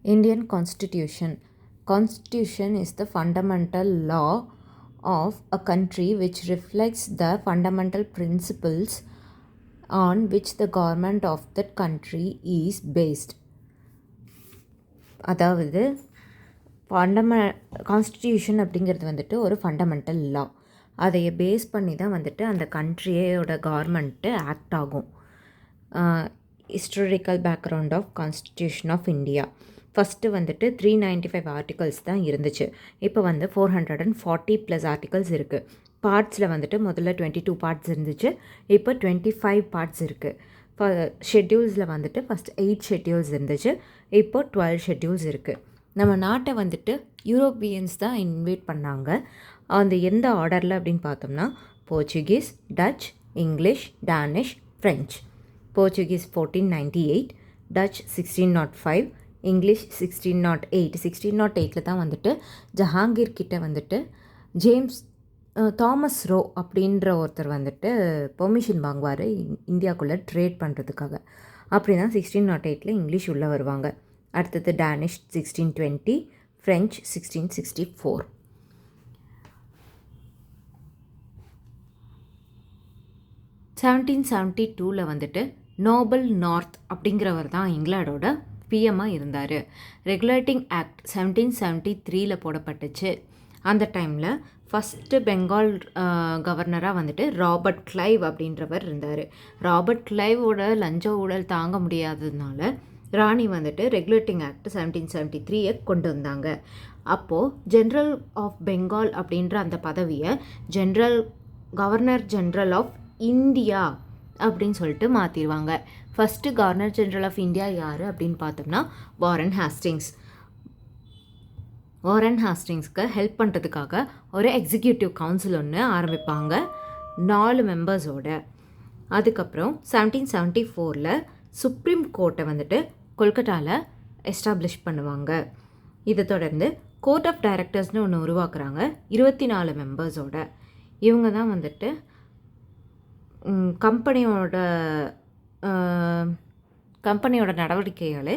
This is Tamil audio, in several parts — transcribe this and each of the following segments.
Indian Constitution. Constitution is the fundamental law of a country which reflects the fundamental principles on which the government of that country is based. அதாவது கான்ஸ்டிடியூஷன் அப்படிங்கிறது வந்துட்டு ஒரு ஃபண்டமெண்டல் லா. அதை பேஸ் பண்ணி தான் வந்துட்டு அந்த கண்ட்ரியோட கவர்மெண்ட்டு ஆக்ட் ஆகும். Historical background of constitution of India. First வந்துட்டு 395 ஆர்டிகல்ஸ் தான் இருந்துச்சு. இப்போ வந்து 440+ ஆர்டிகல்ஸ் இருக்குது. பார்ட்ஸில் வந்துட்டு முதல்ல 22 பார்ட்ஸ் இருந்துச்சு, இப்போ 25 பார்ட்ஸ் இருக்குது. ஷெட்யூல்ஸில் வந்துட்டு ஃபஸ்ட் 8 ஷெட்யூல்ஸ் இருந்துச்சு, இப்போ 12 ஷெட்யூல்ஸ் இருக்குது. நம்ம நாட்டை வந்துட்டு யூரோப்பியன்ஸ் தான் இன்வைட் பண்ணாங்க. அந்த எந்த ஆர்டரில் அப்படின்னு பார்த்தோம்னா Portuguese, touch, English, Danish, French. Portuguese 1498, touch 1605, English 1608. 1608 தான் வந்துட்டு ஜஹாங்கீர் கிட்ட வந்துட்டு தாமஸ் ரோ அப்படின்ற ஒருத்தர் வந்துட்டு பெர்மிஷன் வாங்குவார் இந்தியாவுக்குள்ளே ட்ரேட் பண்ணுறதுக்காக. அப்படி தான் 1608 இங்கிலீஷ் உள்ளே வருவாங்க. அடுத்தது டேனிஷ் 1620, ஃப்ரெஞ்ச் 1664. 1772 வந்துட்டு நோபல் நார்த் அப்படிங்கிறவர் தான் இங்கிலாண்டோட பிஎம்மாக இருந்தார். Regulating act 1773 போடப்பட்டுச்சு. அந்த டைமில் ஃபஸ்ட்டு பெங்கால் கவர்னராக வந்துட்டு ராபர்ட் கிளைவ் அப்படின்றவர் இருந்தார். ராபர்ட் கிளைவோட லஞ்ச ஊழல் தாங்க முடியாததுனால ராணி வந்துட்டு ரெகுலேட்டிங் ஆக்ட் 1773 கொண்டு வந்தாங்க. அப்போது ஜென்ரல் ஆஃப் பெங்கால் அப்படின்ற அந்த பதவியை கவர்னர் ஜென்ரல் ஆஃப் இந்தியா அப்படின்னு சொல்லிட்டு மாற்றிடுவாங்க. First governor general of India யார் அப்படின்னு பார்த்தோம்னா வாரன் ஹாஸ்டிங்ஸ்க்கு ஹெல்ப் பண்ணுறதுக்காக ஒரு எக்ஸிக்யூட்டிவ் கவுன்சில் ஒன்று ஆரம்பிப்பாங்க 4 மெம்பர்ஸோட. அதுக்கப்புறம் 1774 சுப்ரீம் கோர்ட்டை வந்துட்டு கொல்கட்டாவில் எஸ்டாப்ளிஷ் பண்ணுவாங்க. இதை தொடர்ந்து கோர்ட் ஆஃப் டைரக்டர்ஸ்னு ஒன்று உருவாக்குறாங்க 24 மெம்பர்ஸோட. இவங்க தான் வந்துட்டு கம்பெனியோட நடவடிக்கைகளை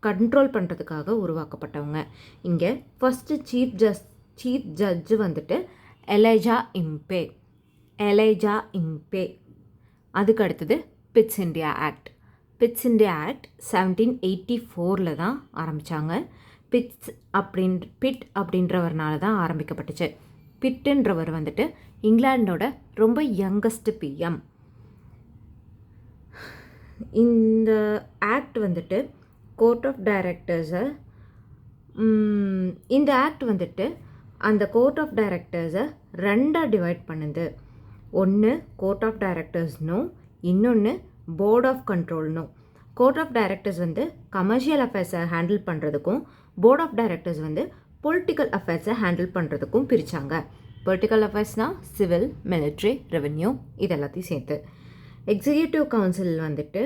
கண்ட்ரோல் பண்ணுறதுக்காக உருவாக்கப்பட்டவங்க. இங்கே ஃபஸ்ட்டு சீஃப் ஜட்ஜு வந்துட்டு எலைஜா இம்பே. அதுக்கு அடுத்தது பிட்ஸ் இண்டியா ஆக்ட் 1784 தான் ஆரம்பித்தாங்க. பிட் அப்படின்றவர்னால தான் ஆரம்பிக்கப்பட்டுச்சு. பிட்டுன்றவர் வந்துட்டு இங்கிலாண்டோட ரொம்ப யங்கஸ்ட் பிஎம். இந்த ஆக்ட் வந்துட்டு கோர்ட் ஆஃப் டைரக்டர்ஸை இந்த ஆக்ட் வந்துட்டு அந்த கோர்ட் ஆஃப் டைரக்டர்ஸை 2 டிவைட் பண்ணுது. ஒன்று கோர்ட் ஆஃப் டைரக்டர்ஸ்னும் இன்னொன்று போர்ட் ஆஃப் கண்ட்ரோல்னும். கோர்ட் ஆஃப் டைரக்டர்ஸ் வந்து கமர்ஷியல் அஃபேர்ஸை ஹேண்டில் பண்ணுறதுக்கும் போர்ட் ஆஃப் டைரக்டர்ஸ் வந்து பொலிட்டிக்கல் அஃபேர்ஸை ஹேண்டில் பண்ணுறதுக்கும் பிரித்தாங்க. பொலிட்டிக்கல் அஃபேர்ஸ்னால் சிவில், மிலிட்ரி, ரெவென்யூ இதெல்லாத்தையும் சேர்த்து. எக்ஸிக்யூட்டிவ் கவுன்சில் வந்துட்டு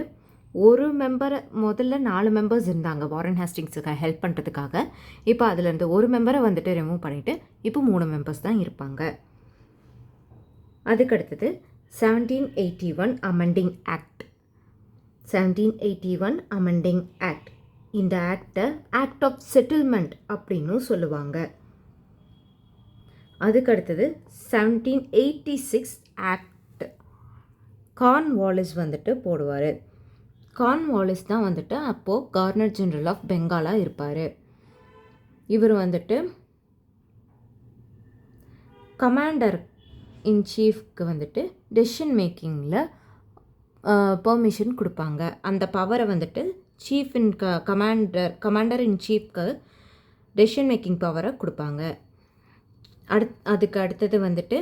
ஒரு மெம்பரை முதல்ல 4 மெம்பர்ஸ் இருந்தாங்க வாரன் ஹாஸ்டிங்ஸுக்கு ஹெல்ப் பண்ணுறதுக்காக. இப்போ அதுலேருந்து ஒரு மெம்பரை வந்துட்டு ரிமூவ் பண்ணிவிட்டு இப்போ 3 மெம்பர்ஸ் தான் இருப்பாங்க. அதுக்கடுத்தது 1781 அமெண்டிங் ஆக்ட். 1781 amending act. இந்த ஆக்டை ஆக்ட் ஆஃப் செட்டில்மெண்ட் அப்படின்னு சொல்லுவாங்க. அதுக்கடுத்தது 1786 ஆக்ட். கார்ன்வாலிஸ் வந்துட்டு போடுவார். கார்ன்வாலிஸ் தான் வந்துட்டு அப்போது கவர்னர் ஜென்ரல் ஆஃப் பெங்காலாக இருப்பார். இவர் வந்துட்டு கமாண்டர் இன் சீஃப்க்கு வந்துட்டு டெசிஷன் மேக்கிங்கில் பெர்மிஷன் கொடுப்பாங்க. அந்த பவரை வந்துட்டு கமாண்டர் இன் சீஃப்க்கு டெசிஷன் மேக்கிங் பவரை கொடுப்பாங்க. அதுக்கு அடுத்தது வந்துட்டு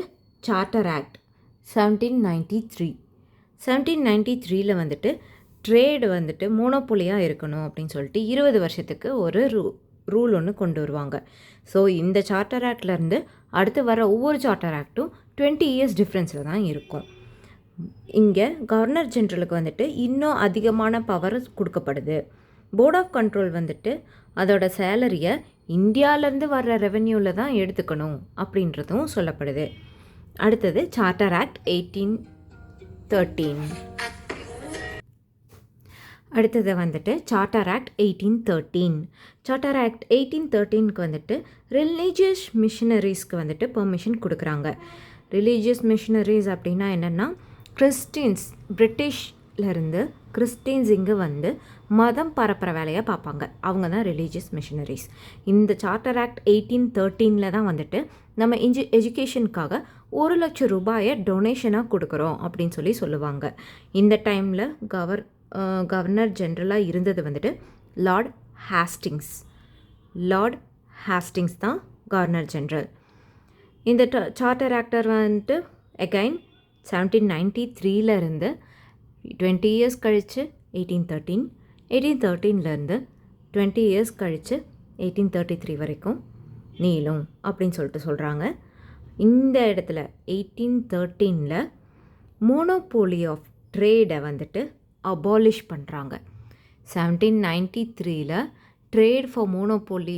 சார்ட்டர் ஆக்ட் 1793 வந்துட்டு ட்ரேடு வந்துட்டு மோனோபோலியாக இருக்கணும் அப்படின்னு சொல்லிட்டு 20 வருஷத்துக்கு ஒரு ரூல் ஒன்று கொண்டு வருவாங்க. ஸோ இந்த சார்ட்டர் ஆக்ட்லேருந்து அடுத்து வர ஒவ்வொரு சார்ட்டர் ஆக்டும் 20 இயர்ஸ் டிஃப்ரென்ஸில் தான் இருக்கும். இங்கே கவர்னர் ஜென்ரலுக்கு வந்துட்டு இன்னும் அதிகமான பவர் கொடுக்கப்படுது. போர்ட் ஆஃப் கண்ட்ரோல் வந்துட்டு அதோட சேலரியை இந்தியாவிலேருந்து வர்ற ரெவென்யூவில் தான் எடுத்துக்கணும் அப்படின்றதும் சொல்லப்படுது. அடுத்தது சார்ட்டர் ஆக்ட் 1813. அடுத்தது வந்துட்டு சார்ட்டர் ஆக்ட் 1813. சார்ட்டர் ஆக்ட் 1813க்கு வந்துட்டு ரிலீஜியஸ் மிஷனரிஸ்க்கு வந்துட்டு பெர்மிஷன் கொடுக்குறாங்க. ரிலீஜியஸ் மிஷனரிஸ் அப்படின்னா என்னென்னா, கிறிஸ்டின்ஸ் பிரிட்டிஷ்லேருந்து கிறிஸ்டின்ஸ் இங்கே வந்து மதம் பரப்புகிற வேலையை பார்ப்பாங்க. அவங்க தான் ரிலீஜியஸ் மிஷனரிஸ். இந்த சார்ட்டர் ஆக்ட் 1813 தான் வந்துட்டு நம்ம எஜுகேஷனுக்காக 1,00,000 ரூபாயை டொனேஷனாக கொடுக்குறோம் அப்படின்னு சொல்லுவாங்க. இந்த டைமில் கவர்னர் ஜென்ரலாக இருந்தது வந்துட்டு லார்ட் ஹேஸ்டிங்ஸ் தான் கவர்னர் ஜென்ரல். இந்த சார்ட்டர் ஆக்டர் வந்துட்டு அகைன் 1793 இருந்து 20 இயர்ஸ் கழித்து 1813 20 இயர்ஸ் கழித்து 1833 வரைக்கும் நீளும் அப்படின்னு சொல்கிறாங்க. இந்த இடத்துல 1813 மோனோபோலி ஆஃப் ட்ரேடை வந்துட்டு அபாலிஷ் பண்ணுறாங்க. 1793 ட்ரேட் ஃபார் மோனோபோலி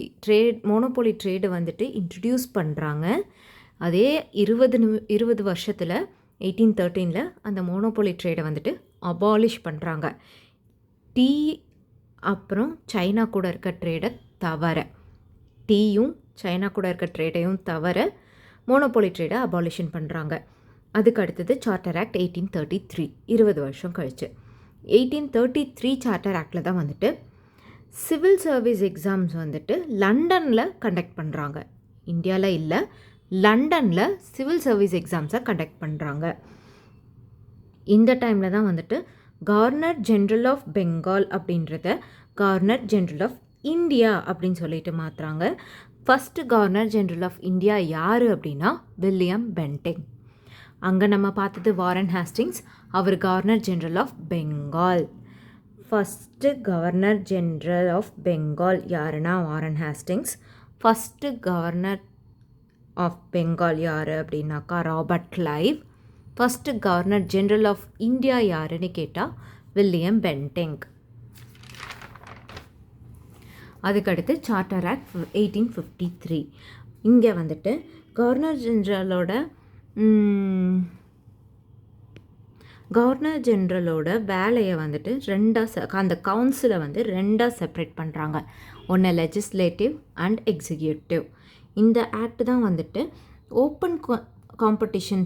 ட்ரேடை வந்துட்டு இன்ட்ரடியூஸ் பண்ணுறாங்க. அதே 20 வருஷத்தில் 1813 அந்த மோனோபோலி ட்ரேடை வந்துட்டு அபாலிஷ் பண்ணுறாங்க. டீ அப்புறம் சைனா கூட இருக்க ட்ரேடை தவிர, டீயும் சைனா கூட இருக்க ட்ரேடையும் தவிர மோனோபோலி ட்ரேடை அபாலிஷன் பண்ணுறாங்க. அதுக்கு அடுத்தது சார்ட்டர் ஆக்ட் 1833, 20 வருஷம் கழிச்சு 1833 சார்ட்டர் ஆக்டில் தான் வந்துட்டு சிவில் சர்வீஸ் எக்ஸாம்ஸ் வந்துட்டு லண்டனில் கண்டக்ட் பண்ணுறாங்க. இந்தியாவில் இல்லை, லண்டனில் சிவில் சர்வீஸ் எக்ஸாம்ஸை கண்டக்ட் பண்ணுறாங்க. இந்த டைமில் தான் வந்துட்டு கவர்னர் ஜென்ரல் ஆஃப் பெங்கால் அப்படின்றத கவர்னர் ஜென்ரல் ஆஃப் இந்தியா அப்படின்னு சொல்லிட்டு மாற்றுறாங்க. First governor general of India யார் அப்படின்னா வில்லியம் பென்டிங். அங்கே நம்ம பார்த்தது வாரன் ஹேஸ்டிங்ஸ், அவர் governor general of Bengal. First governor general of Bengal யாருன்னா Warren Hastings. First governor of Bengal யார் அப்படின்னாக்கா Robert Clive. First governor general of India யாருன்னு கேட்டால் வில்லியம் பென்டிங். அதுக்கடுத்து சார்ட்டர் ஆக்ட் 1853. இங்கே வந்துட்டு கவர்னர் ஜென்ரலோட வேலையை வந்துட்டு அந்த கவுன்சிலை வந்து ரெண்டாக செப்ரேட் பண்ணுறாங்க. ஒன்று லெஜிஸ்லேட்டிவ் அண்ட் எக்ஸிக்யூட்டிவ். இந்த ஆக்ட் தான் வந்துட்டு open competition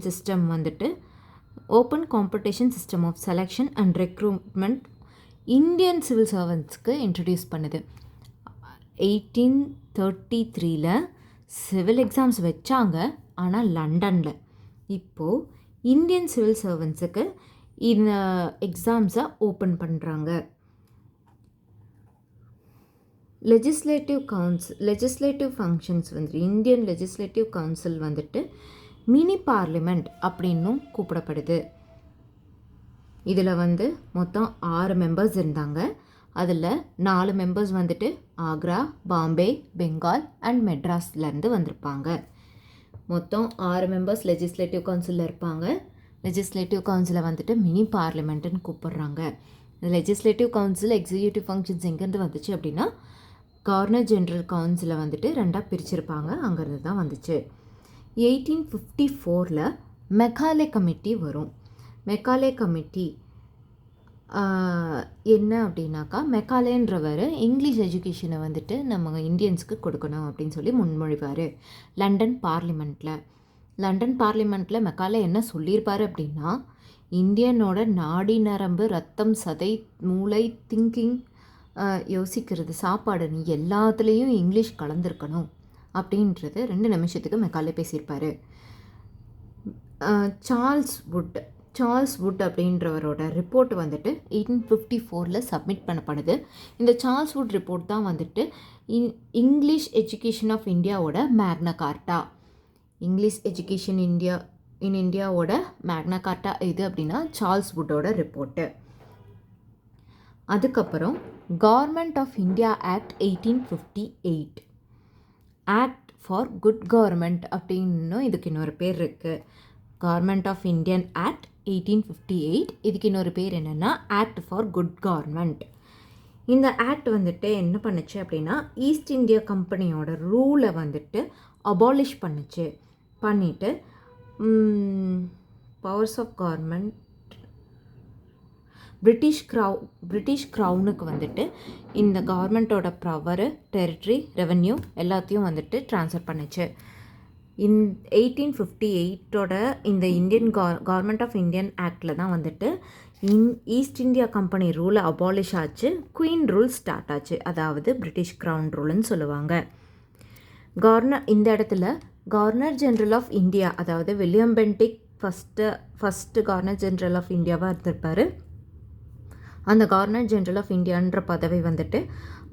system of selection and recruitment Indian civil சர்வன்ட்ஸ்க்கு இன்ட்ரடியூஸ் பண்ணுது. 1833 சிவில் எக்ஸாம்ஸ் வச்சாங்க, ஆனால் லண்டனில். இப்போது இந்தியன் சிவில் சர்வன்ட்ஸுக்கு இந்த எக்ஸாம்ஸை ஓப்பன் பண்ணுறாங்க. லெஜிஸ்லேட்டிவ் ஃபங்க்ஷன்ஸ் வந்துட்டு இந்தியன் லெஜிஸ்லேட்டிவ் கவுன்சில் வந்துட்டு மினி பார்லிமெண்ட் அப்படின்னும் கூப்பிடப்படுது. இதில் வந்து மொத்தம் 6 மெம்பர்ஸ் இருந்தாங்க. அதில் 4 மெம்பர்ஸ் வந்துட்டு ஆக்ரா, பாம்பே, பெங்கால் அண்ட் மெட்ராஸ்லேருந்து வந்திருப்பாங்க. மொத்தம் 6 மெம்பர்ஸ் லெஜிஸ்லேட்டிவ் கவுன்சிலில் இருப்பாங்க. லெஜிஸ்லேட்டிவ் கவுன்சிலை வந்துட்டு மினி பார்லிமெண்ட்டுன்னு கூப்பிட்றாங்க. லெஜிஸ்லேட்டிவ் கவுன்சில் எக்ஸிக்யூட்டிவ் ஃபங்க்ஷன்ஸ் எங்கேருந்து வந்துச்சு அப்படின்னா கவர்னர் ஜென்ரல் கவுன்சிலை வந்துட்டு 2ஆக பிரிச்சிருப்பாங்க, அங்கேருந்து தான் வந்துச்சு. 1854 மெக்காலே கமிட்டி வரும். மெக்காலே கமிட்டி என்ன அப்படின்னாக்கா, மெக்காலேன்றவர் இங்கிலீஷ் எஜுகேஷனை வந்துட்டு நம்ம இந்தியன்ஸுக்கு கொடுக்கணும் அப்படின்னு சொல்லி முன்மொழிவார் லண்டன் பார்லிமெண்ட்டில். மெக்காலே என்ன சொல்லியிருப்பார் அப்படின்னா, இந்தியனோட நாடி நரம்பு, ரத்தம், சதை, மூளை, திங்கிங், யோசிக்கிறது, சாப்பாடு எல்லாத்துலேயும் இங்கிலீஷ் கலந்துருக்கணும் அப்படின்றது 2 நிமிஷத்துக்கு மெக்காலே பேசியிருப்பார். சார்ல்ஸ் வுட் அப்படின்றவரோட ரிப்போர்ட் வந்துட்டு 1854 சப்மிட் பண்ணப்படுது. இந்த சார்ல்ஸ் வுட் ரிப்போர்ட் தான் வந்துட்டு இங்கிலீஷ் எஜுகேஷன் ஆஃப் இந்தியாவோட மேக்னா கார்ட்டா. இங்கிலீஷ் எஜுகேஷன் இந்தியாவோட மேக்னா கார்ட்டா எது அப்படின்னா சார்ல்ஸ் வுட்டோட ரிப்போர்ட்டு. அதுக்கப்புறம் government of India act 1858. Act for good government அப்படின்னு இதுக்கு இன்னொரு பேர் இருக்குது. Government of Indian act 1858. இதுக்கு இன்னொரு பேர் என்னென்னா ஆக்ட் ஃபார் குட் கவர்மெண்ட். இந்த ஆக்ட் வந்துட்டு என்ன பண்ணுச்சு அப்படின்னா ஈஸ்ட் இந்தியா கம்பெனியோட ரூலை வந்துட்டு அபாலிஷ் பண்ணிவிட்டு பிரிட்டிஷ் க்ரௌனுக்கு வந்துட்டு இந்த கவர்மெண்ட்டோட பவரு, டெரிட்டரி, ரெவென்யூ எல்லாத்தையும் வந்துட்டு ட்ரான்ஸ்ஃபர் பண்ணுச்சு. 1858ஓட இந்த இந்தியன் கவர்மெண்ட் ஆஃப் இந்தியன் ஆக்டில் தான் வந்துட்டு ஈஸ்ட் இந்தியா கம்பெனி ரூலை அபாலிஷ் ஆச்சு, குயின் ரூல் ஸ்டார்ட் ஆச்சு. அதாவது பிரிட்டிஷ் க்ரௌன் ரூல்னு சொல்லுவாங்க. இந்த இடத்துல கவர்னர் ஜென்ரல் ஆஃப் இந்தியா, அதாவது William Bentinck first governor general of இந்தியாவாக இருந்திருப்பார். அந்த கவர்னர் ஜென்ரல் ஆஃப் இந்தியான்ற பதவி வந்துட்டு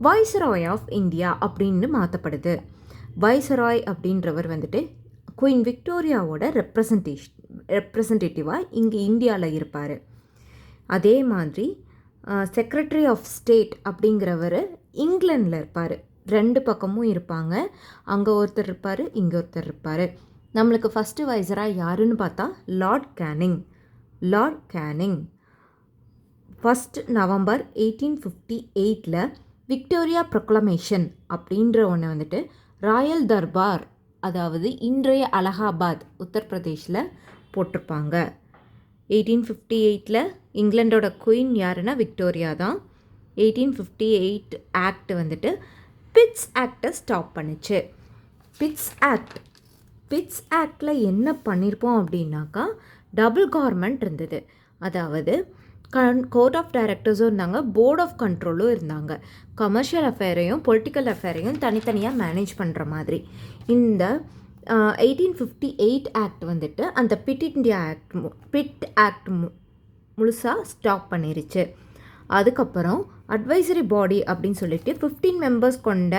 வைஸ்ராய் ஆஃப் இந்தியா அப்படின்னு மாற்றப்படுது. வைஸ்ராய் அப்படின்றவர் வந்துட்டு குயின் விக்டோரியாவோட ரெப்ரசன்டேட்டிவாக இங்கே இந்தியாவில் இருப்பார். அதே மாதிரி செக்ரட்டரி ஆஃப் ஸ்டேட் அப்படிங்கிறவர் இங்கிலாண்டில் இருப்பார். 2 பக்கமும் இருப்பாங்க. அங்கே ஒருத்தர் இருப்பார், இங்கே ஒருத்தர் இருப்பார். நம்மளுக்கு ஃபஸ்ட்டு வைஸ்ராய் யாருன்னு பார்த்தா Lord Canning 1 November 1858 Victoria proclamation அப்படின்ற ஒன்று வந்துட்டு ராயல் தர்பார், அதாவது இன்றைய அலகாபாத், உத்தரப்பிரதேஷில் போட்டிருப்பாங்க. 1858 இங்கிலாண்டோட குயின் யாருன்னா விக்டோரியா தான். 1858 ஆக்ட் வந்துட்டு பிட்ஸ் ஆக்டை ஸ்டாப் பண்ணுச்சு. பிட்ஸ் ஆக்டில் என்ன பண்ணியிருப்போம் அப்படின்னாக்கா, டபுள் கவர்மெண்ட் இருந்தது. அதாவது கோர்ட் ஆஃப் டைரக்டர்ஸும் இருந்தாங்க, போர்ட் ஆஃப் கண்ட்ரோலும் இருந்தாங்க. கமர்ஷியல் அஃபேரையும் பொலிட்டிக்கல் அஃபேரையும் தனித்தனியாக மேனேஜ் பண்ணுற மாதிரி. இந்த 1858 ஆக்ட் வந்துட்டு அந்த பிட் ஆக்ட் முழுசாக ஸ்டாப் பண்ணிருச்சு. அதுக்கப்புறம் அட்வைசரி பாடி அப்படின்னு சொல்லிட்டு 15 மெம்பர்ஸ் கொண்ட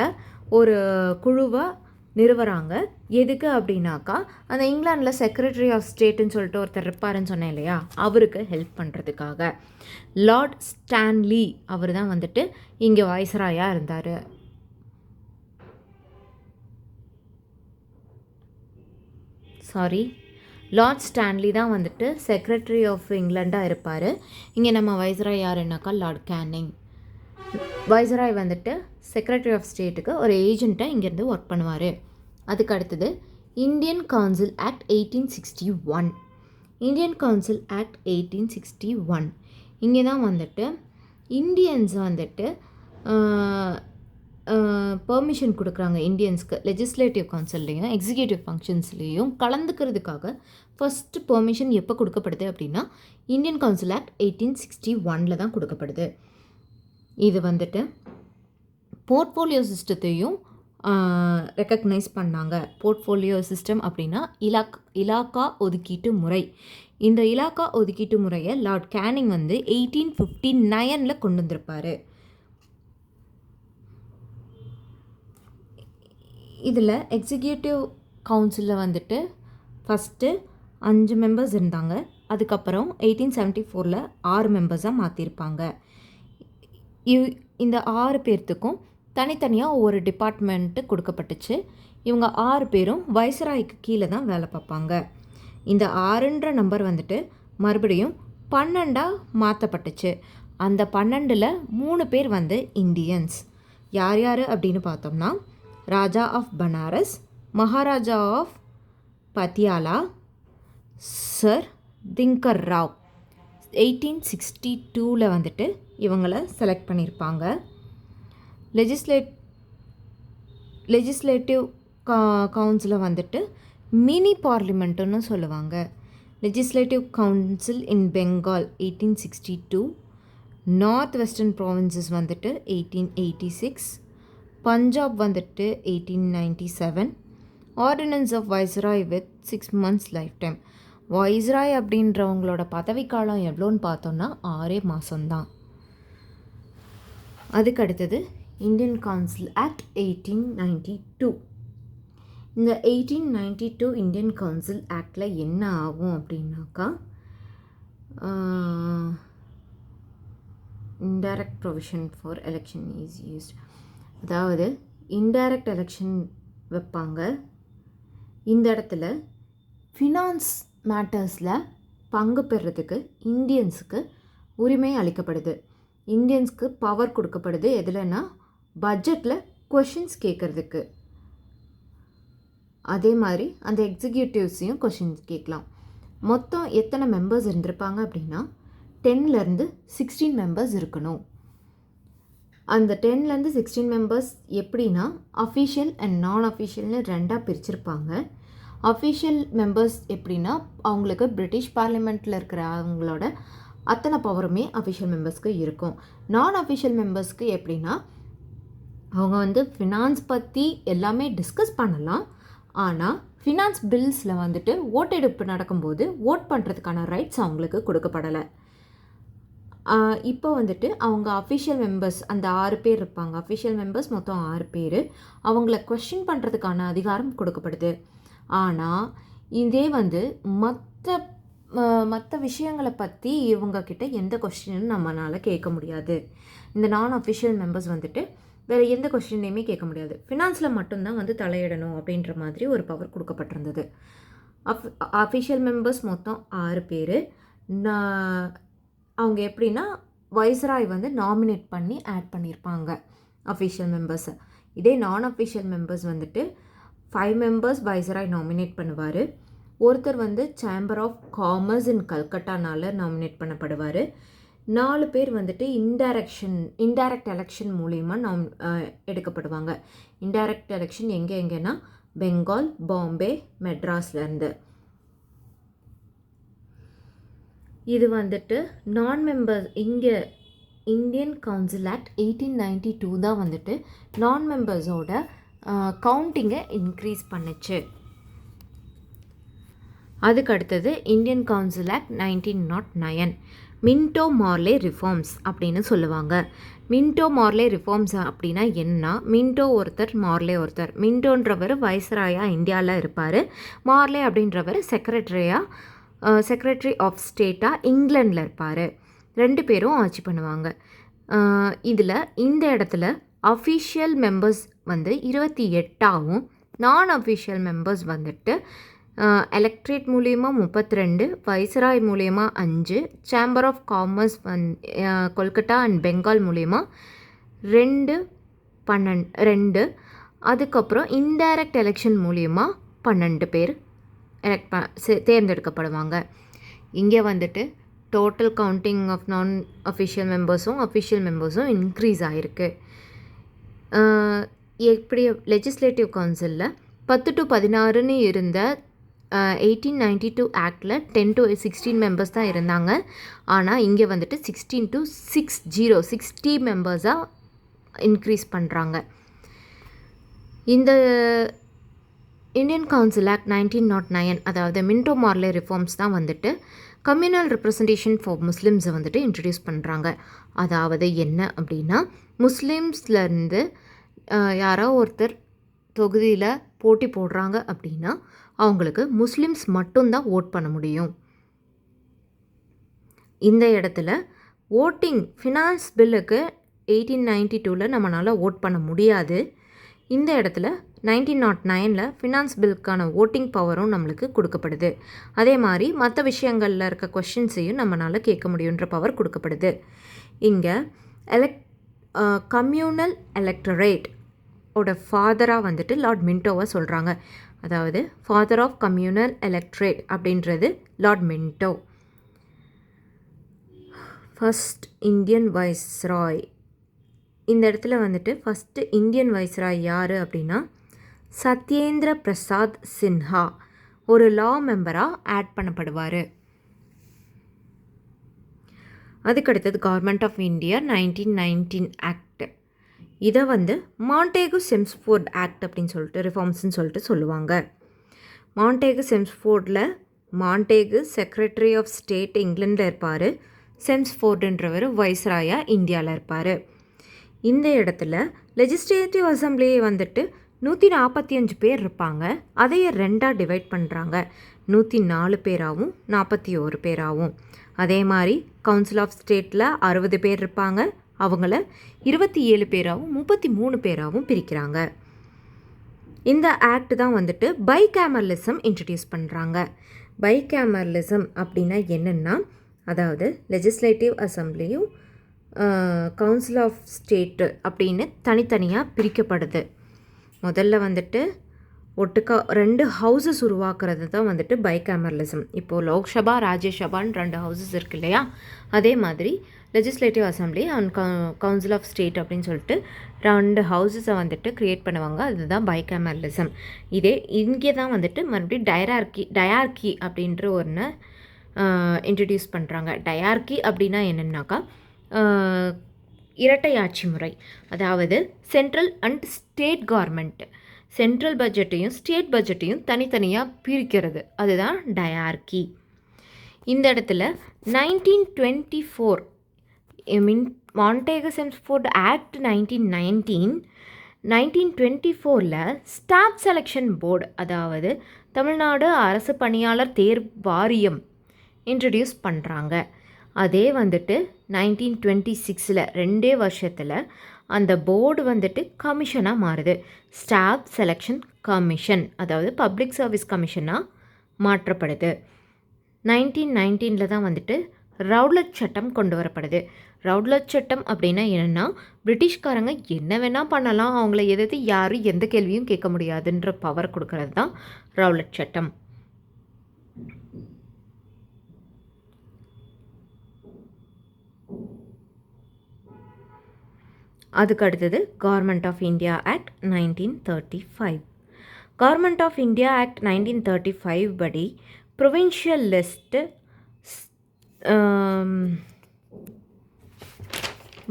ஒரு குழுவை நிறுவுறாங்க. எதுக்கு அப்படின்னாக்கா, அந்த இங்கிலாண்டில் செக்ரட்டரி ஆஃப் ஸ்டேட்டுன்னு சொல்லிட்டு ஒருத்தர் இருப்பாருன்னு சொன்னேன் இல்லையா, அவருக்கு ஹெல்ப் பண்ணுறதுக்காக. லார்ட் ஸ்டான்லி அவர் தான் வந்துட்டு இங்கே வைஸ்ராயாக இருந்தார். லார்ட் ஸ்டான்லி தான் வந்துட்டு செக்ரட்டரி ஆஃப் இங்கிலாண்டாக இருப்பார். இங்கே நம்ம வைஸ்ராய் யாருன்னாக்கா லார்ட் கேனிங். வைஸ்ராய் வந்துட்டு செக்ரட்டரி ஆஃப் ஸ்டேட்டுக்கு ஒரு ஏஜெண்ட்டாக இங்கேருந்து ஒர்க் பண்ணுவார். அதுக்கு அடுத்தது Indian council act 1861. Indian council act 1861 இங்கே தான் வந்துட்டு இந்தியன்ஸ் வந்துட்டு பெர்மிஷன் கொடுக்குறாங்க. இந்தியன்ஸ்க்கு லெஜிஸ்லேட்டிவ் கவுன்சில்லையும் எக்ஸிக்யூட்டிவ் ஃபங்க்ஷன்ஸ்லேயும் கலந்துக்கிறதுக்காக ஃபஸ்ட்டு பெர்மிஷன் எப்போ கொடுக்கப்படுது அப்படின்னா இந்தியன் கவுன்சில் ஆக்ட் 1861 தான் கொடுக்கப்படுது. இது வந்துட்டு போர்ட்ஃபோலியோ சிஸ்டத்தையும் ரெக்கக்னைஸ் பண்ணாங்க. போர்ட்ஃபோலியோ சிஸ்டம் அப்படின்னா இலாக்கா ஒதுக்கீட்டு முறை. இந்த இலாக்கா ஒதுக்கீட்டு முறையை லார்ட் கேனிங் வந்து 1859 கொண்டு வந்திருப்பார். இதில் எக்ஸிக்யூட்டிவ் கவுன்சிலில் வந்துட்டு ஃபஸ்ட்டு 5 மெம்பர்ஸ் இருந்தாங்க. அதுக்கப்புறம் 1874 6 மெம்பர்ஸாக மாற்றிருப்பாங்க. இந்த 6 பேர்த்துக்கும் தனித்தனியாக ஒவ்வொரு டிபார்ட்மெண்ட்டு கொடுக்கப்பட்டுச்சு. இவங்க 6 பேரும் வைஸ்ராய்க்கு கீழே தான் வேலை பார்ப்பாங்க. இந்த 6ன்ற நம்பர் வந்துட்டு மறுபடியும் 12 மாற்றப்பட்டுச்சு. அந்த 12ல் 3 பேர் வந்து இந்தியன்ஸ். யார் யார் அப்படின்னு பார்த்தோம்னா Raja of Banaras, Maharaja of Patiala, sir Dinkar Rao. 1862 வந்துட்டு இவங்களை செலக்ட் பண்ணியிருப்பாங்க. லெஜிஸ்லேட்டிவ் கவுன்சிலை வந்துட்டு மினி பார்லிமெண்ட்டுன்னு சொல்லுவாங்க. Legislative council in Bengal 1862, north western provinces வந்துட்டு 1886, பஞ்சாப் வந்துட்டு 1897, ordinance of viceroy with 6 months lifetime. Viceroy அப்படின்றவங்களோட பதவிக்காலம் எவ்வளோன்னு பார்த்தோன்னா 6 மாதம்தான். அதுக்கு அடுத்தது இந்தியன் கவுன்சில் ஆக்ட் 1892. இந்த 1892 இந்தியன் கவுன்சில் ஆக்டில் என்ன ஆகும் அப்படின்னாக்கா, indirect provision for election is used. அதாவது இன்டைரக்ட் எலெக்ஷன் வைப்பாங்க. இந்த இடத்துல ஃபினான்ஸ் மேட்டர்ஸில் பங்கு பெறுறதுக்கு இந்தியன்ஸுக்கு உரிமை அளிக்கப்படுது. இந்தியன்ஸ்க்கு பவர் கொடுக்கப்படுது. எதுலன்னா பட்ஜெட்டில் கொஷின்ஸ் கேட்குறதுக்கு. அதே மாதிரி அந்த எக்ஸிக்யூட்டிவ்ஸையும் கொஷின்ஸ் கேட்கலாம். மொத்தம் எத்தனை மெம்பர்ஸ் இருந்திருப்பாங்க அப்படின்னா 10லேருந்து 16 மெம்பர்ஸ் இருக்கணும். அந்த 10லேருந்து 16 மெம்பர்ஸ் எப்படின்னா அஃபிஷியல் அண்ட் நான் அஃபிஷியல்னு ரெண்டாக பிரிச்சிருப்பாங்க. அஃபிஷியல் மெம்பர்ஸ் எப்படின்னா அவங்களுக்கு பிரிட்டிஷ் பார்லிமெண்ட்டில் இருக்கிற அவங்களோட அத்தனை பவருமே அஃபிஷியல் மெம்பர்ஸ்க்கு இருக்கும். நான் அஃபிஷியல் மெம்பர்ஸ்க்கு எப்படின்னா அவங்க வந்து ஃபினான்ஸ் பற்றி எல்லாமே டிஸ்கஸ் பண்ணலாம். ஆனால் ஃபினான்ஸ் பில்ஸில் வந்துட்டு ஓட்டெடுப்பு நடக்கும்போது ஓட் பண்ணுறதுக்கான ரைட்ஸ் அவங்களுக்கு கொடுக்கப்படலை. இப்போ வந்துட்டு அவங்க அஃபிஷியல் மெம்பர்ஸ் அந்த 6 பேர் இருப்பாங்க. அஃபிஷியல் மெம்பர்ஸ் மொத்தம் 6 பேர். அவங்கள கொஸ்டின் பண்ணுறதுக்கான அதிகாரம் கொடுக்கப்படுது. ஆனால் இதே வந்து மற்ற விஷயங்களை பற்றி இவங்கக்கிட்ட எந்த கொஸ்டினும் நம்மளால் கேட்க முடியாது. இந்த நான் அஃபிஷியல் மெம்பர்ஸ் வந்துட்டு வேறு எந்த கொஸ்டினையுமே கேட்க முடியாது. ஃபினான்ஸில் மட்டும்தான் வந்து தலையிடணும் அப்படின்ற மாதிரி ஒரு பவர் கொடுக்கப்பட்டிருந்தது. அஃபிஷியல் மெம்பர்ஸ் மொத்தம் 6 பேர். அவங்க எப்படின்னா வைஸ்ராய் வந்து நாமினேட் பண்ணி ஆட் பண்ணியிருப்பாங்க அஃபிஷியல் மெம்பர்ஸை. இதே நான் அஃபிஷியல் மெம்பர்ஸ் வந்துட்டு 5 மெம்பர்ஸ் வைஸ்ராய் நாமினேட் பண்ணுவார். ஒருத்தர் வந்து சேம்பர் ஆஃப் காமர்ஸ் இன் கல்கட்டானால் நாமினேட் பண்ணப்படுவார். 4 பேர் வந்துட்டு இன்டைரக்ட் எலெக்ஷன் மூலிமா எடுக்கப்படுவாங்க. இன்டைரக்ட் எலெக்ஷன் எங்கேன்னா பெங்கால், பாம்பே, மெட்ராஸ்லேருந்து. இது வந்துட்டு நான் மெம்பர்ஸ் இங்கே இந்தியன் கவுன்சில் ஆக்ட் 1892 தான் வந்துட்டு நான் மெம்பர்ஸோட கவுண்டிங்கை இன்க்ரீஸ் பண்ணுச்சு. அதுக்கு அடுத்தது Indian council act 1909 Minto Morley reforms அப்படின்னு சொல்லுவாங்க. மின்டோ மார்லே ரிஃபார்ம்ஸ் அப்படின்னா என்ன? மின்டோ ஒருத்தர், மார்லே ஒருத்தர். மின்டோன்றவர் வைஸ்ராயாக இந்தியாவில் இருப்பார். மார்லே அப்படின்றவர் செக்ரட்டரி ஆஃப் ஸ்டேட்டாக இங்கிலாண்டில் இருப்பார். 2 பேரும் ஆட்சி பண்ணுவாங்க. இதில் இந்த இடத்துல அஃபிஷியல் மெம்பர்ஸ் வந்து 28ஆகவும் நான் அஃபிஷியல் மெம்பர்ஸ் வந்துட்டு எலக்ட்ரேட் மூலிமா 32, வைஸ்ராய் மூலிமா 5, chamber of commerce Kolkata and Bengal மூலிமா 2, அதுக்கப்புறம் இன்டைரக்ட் எலெக்ஷன் மூலிமா 12 பேர் தேர்ந்தெடுக்கப்படுவாங்க. இங்கே வந்துட்டு டோட்டல் கவுண்டிங் ஆஃப் நான் அஃபிஷியல் மெம்பர்ஸும் அஃபிஷியல் மெம்பர்ஸும் இன்க்ரீஸ் ஆகிருக்கு. எப்படி லெஜிஸ்லேட்டிவ் கவுன்சிலில் 10 to 16 இருந்த 1892 ஆக்டில் 10 to 16 மெம்பர்ஸ் தான் இருந்தாங்க. ஆனால் இங்கே வந்துட்டு 16 to 60 மெம்பர்ஸாக இன்க்ரீஸ் பண்ணுறாங்க. இந்த இந்தியன் கவுன்சில் ஆக்ட் 1909 அதாவது மின்டோ மார்லே ரிஃபார்ம்ஸ் தான் வந்துட்டு கம்யூனல் ரெப்ரசன்டேஷன் ஃபார் முஸ்லிம்ஸை வந்துட்டு இன்ட்ரடியூஸ் பண்ணுறாங்க. அதாவது என்ன அப்படின்னா முஸ்லீம்ஸ்லேருந்து யாரோ ஒருத்தர் தொகுதியில் போட்டி போடுறாங்க அப்படின்னா அவங்களுக்கு முஸ்லிம்ஸ் மட்டும்தான் ஓட் பண்ண முடியும். இந்த இடத்துல ஓட்டிங் ஃபினான்ஸ் பில்லுக்கு 1892 நம்மளால் ஓட் பண்ண முடியாது. இந்த இடத்துல 1909 ஃபினான்ஸ் பில்லுக்கான ஓட்டிங் பவரும் நம்மளுக்கு கொடுக்கப்படுது. அதே மாதிரி மற்ற விஷயங்களில் இருக்க கொஷின்ஸையும் நம்மளால் கேட்க முடியுன்ற பவர் கொடுக்கப்படுது. இங்கே கம்யூனல் எலக்டரேட் ஓட ஃபாதராக வந்துட்டு லார்ட் மின்டோவை சொல்கிறாங்க. அதாவது ஃபாதர் ஆஃப் கம்யூனல் எலக்ட்ரேட் அப்படின்றது Lord Minto. First Indian viceroy. இந்த இடத்துல வந்துட்டு ஃபஸ்ட்டு இந்தியன் வைஸ்ராய் யார் அப்படின்னா சத்யேந்திர பிரசாத் சின்ஹா ஒரு லா மெம்பராக ஆட் பண்ணப்படுவார். அதுக்கடுத்தது கவர்மெண்ட் ஆஃப் இந்தியா 1919 ஆக்ட். இதை வந்து மாண்டேகு செம்ஸ்ஃபோர்ட் ஆக்ட் அப்படின்னு சொல்லிட்டு ரிஃபார்ம்ஸ்ன்னு சொல்லிட்டு சொல்லுவாங்க. மாண்டேகு செம்ஸ்ஃபோர்டில் மாண்டேகு செக்ரட்டரி ஆஃப் ஸ்டேட் இங்கிலாண்டில் இருப்பார். செம்ஸ்ஃபோர்டுன்றவர் வைஸ்ராயாக இந்தியாவில் இருப்பார். இந்த இடத்துல லெஜிஸ்லேட்டிவ் அசம்பிளி வந்துட்டு 145 பேர் இருப்பாங்க. அதையே 2ஆக டிவைட் பண்ணுறாங்க. 104 பேராகவும் 41 பேராகவும். அதே மாதிரி கவுன்சில் ஆஃப் ஸ்டேட்டில் 60 பேர் இருப்பாங்க. அவங்கள 27 பேராகவும் 33 பேராகவும் பிரிக்கிறாங்க. இந்த ஆக்ட் தான் வந்துட்டு பைகேமரலிசம் இன்ட்ரடியூஸ் பண்ணுறாங்க. பைகேமரலிசம் அப்படின்னா என்னென்னா அதாவது லெஜிஸ்லேட்டிவ் அசம்பிளியும் கவுன்சில் ஆஃப் ஸ்டேட்டு அப்படின்னு தனித்தனியாக பிரிக்கப்படுது. முதல்ல வந்துட்டு ஒட்டுக்கா 2 ஹவுசஸ் உருவாக்குறது தான் வந்துட்டு பைகேமரலிசம். இப்போது லோக்சபா ராஜ்யசபான்னு 2 ஹவுசஸ் இருக்கு இல்லையா, அதே மாதிரி legislative assembly and council of state அப்படின்னு சொல்லிட்டு 2 ஹவுசஸை வந்துட்டு க்ரியேட் பண்ணுவாங்க. அதுதான் பைகேமரலிசம். இதே இங்கே தான் வந்துட்டு மறுபடியும் டயார்கி அப்படின்ற ஒன்று இன்ட்ரடியூஸ் பண்ணுறாங்க. டயார்கி அப்படின்னா என்னென்னாக்கா இரட்டை ஆட்சி முறை. அதாவது central and state government central பட்ஜெட்டையும் ஸ்டேட் பட்ஜெட்டையும் தனித்தனியாக பிரிக்கிறது, அதுதான் டயார்கி. இந்த இடத்துல 1924 மாண்டேக-செம்ஸ்ஃபோர்ட் ஆக்ட் 1924ல் ஸ்டாஃப் செலெக்ஷன் போர்டு, அதாவது தமிழ்நாடு அரசு பணியாளர் தேர்வு வாரியம் இன்ட்ரடியூஸ் பண்ணுறாங்க. அதே வந்துட்டு 1926 2 வருஷத்தில் அந்த போர்டு வந்துட்டு கமிஷனாக மாறுது. ஸ்டாஃப் செலெக்ஷன் கமிஷன், அதாவது பப்ளிக் சர்வீஸ் கமிஷனாக மாற்றப்படுது. 1919 தான் வந்துட்டு ரவுலட் சட்டம் கொண்டு வரப்படுது. ரவுலட் சட்டம் அப்படின்னா என்னென்னா, பிரிட்டிஷ்காரங்க என்ன வேணால் பண்ணலாம், அவங்கள எதிர்த்து யாரும் எந்த கேள்வியும் கேட்க முடியாதுன்ற பவர் கொடுக்கறது தான் ரவுலட் சட்டம். அதுக்கு அடுத்தது government of India act 1935. Government of India act 1935 படி ப்ரொவின்ஷியல் லிஸ்ட்டு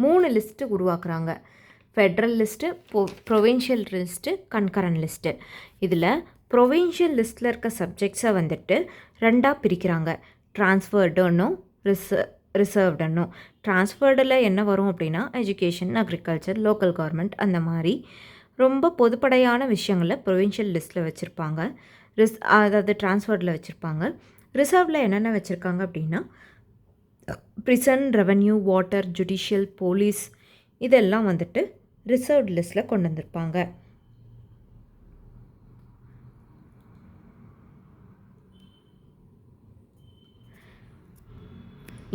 3 லிஸ்ட்டு உருவாக்குறாங்க. Federal list, provincial list, concurrent list. இதில் ப்ரொவின்ஷியல் லிஸ்ட்டில் இருக்க சப்ஜெக்ட்ஸை வந்துட்டு 2ஆக பிரிக்கிறாங்க. ட்ரான்ஸ்ஃபர்டுன்னும் ரிசர்வ்டுன்னும். ட்ரான்ஸ்ஃபர்டில் என்ன வரும் அப்படின்னா எஜுகேஷன், அக்ரிகல்ச்சர், லோக்கல் கவர்மெண்ட், அந்த மாதிரி ரொம்ப பொதுப்படையான விஷயங்களை ப்ரொவின்ஷியல் லிஸ்ட்டில் வச்சுருப்பாங்க. அதாவது ட்ரான்ஸ்ஃபர்டில் வச்சுருப்பாங்க. ரிசர்வில் என்னென்ன வச்சுருக்காங்க அப்படின்னா prison, revenue, water, judicial, police, இதெல்லாம் வந்துட்டு ரிசர்வ்ட் லிஸ்ட்டில் கொண்டு வந்திருப்பாங்க.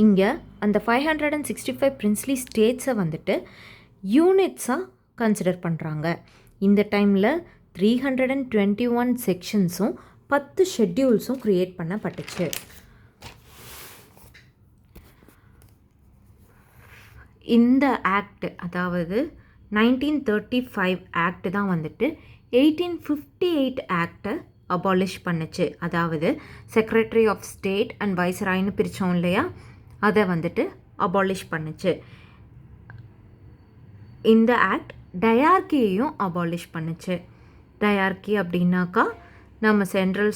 இங்கே அந்த 565 பிரின்ஸ்லி ஸ்டேட்ஸை வந்துட்டு யூனிட்ஸாக கன்சிடர் பண்ணுறாங்க. இந்த டைமில் 321 செக்ஷன்ஸும் 10 ஷெட்யூல்ஸும் க்ரியேட் பண்ணப்பட்டுச்சு. இந்த ஆக்ட், அதாவது 1935 ஆக்ட் தான் வந்துட்டு 1858 ஆக்டை அபாலிஷ் பண்ணுச்சு. அதாவது செக்ரட்டரி ஆஃப் ஸ்டேட் அண்ட் வைஸ்ராய்னு பிரித்தோம் இல்லையா, அதை வந்துட்டு அபாலிஷ் பண்ணுச்சு. இந்த ஆக்ட் டயார்கியையும் அபாலிஷ் பண்ணுச்சு. டயார்கி அப்படின்னாக்கா நம்ம சென்ட்ரல்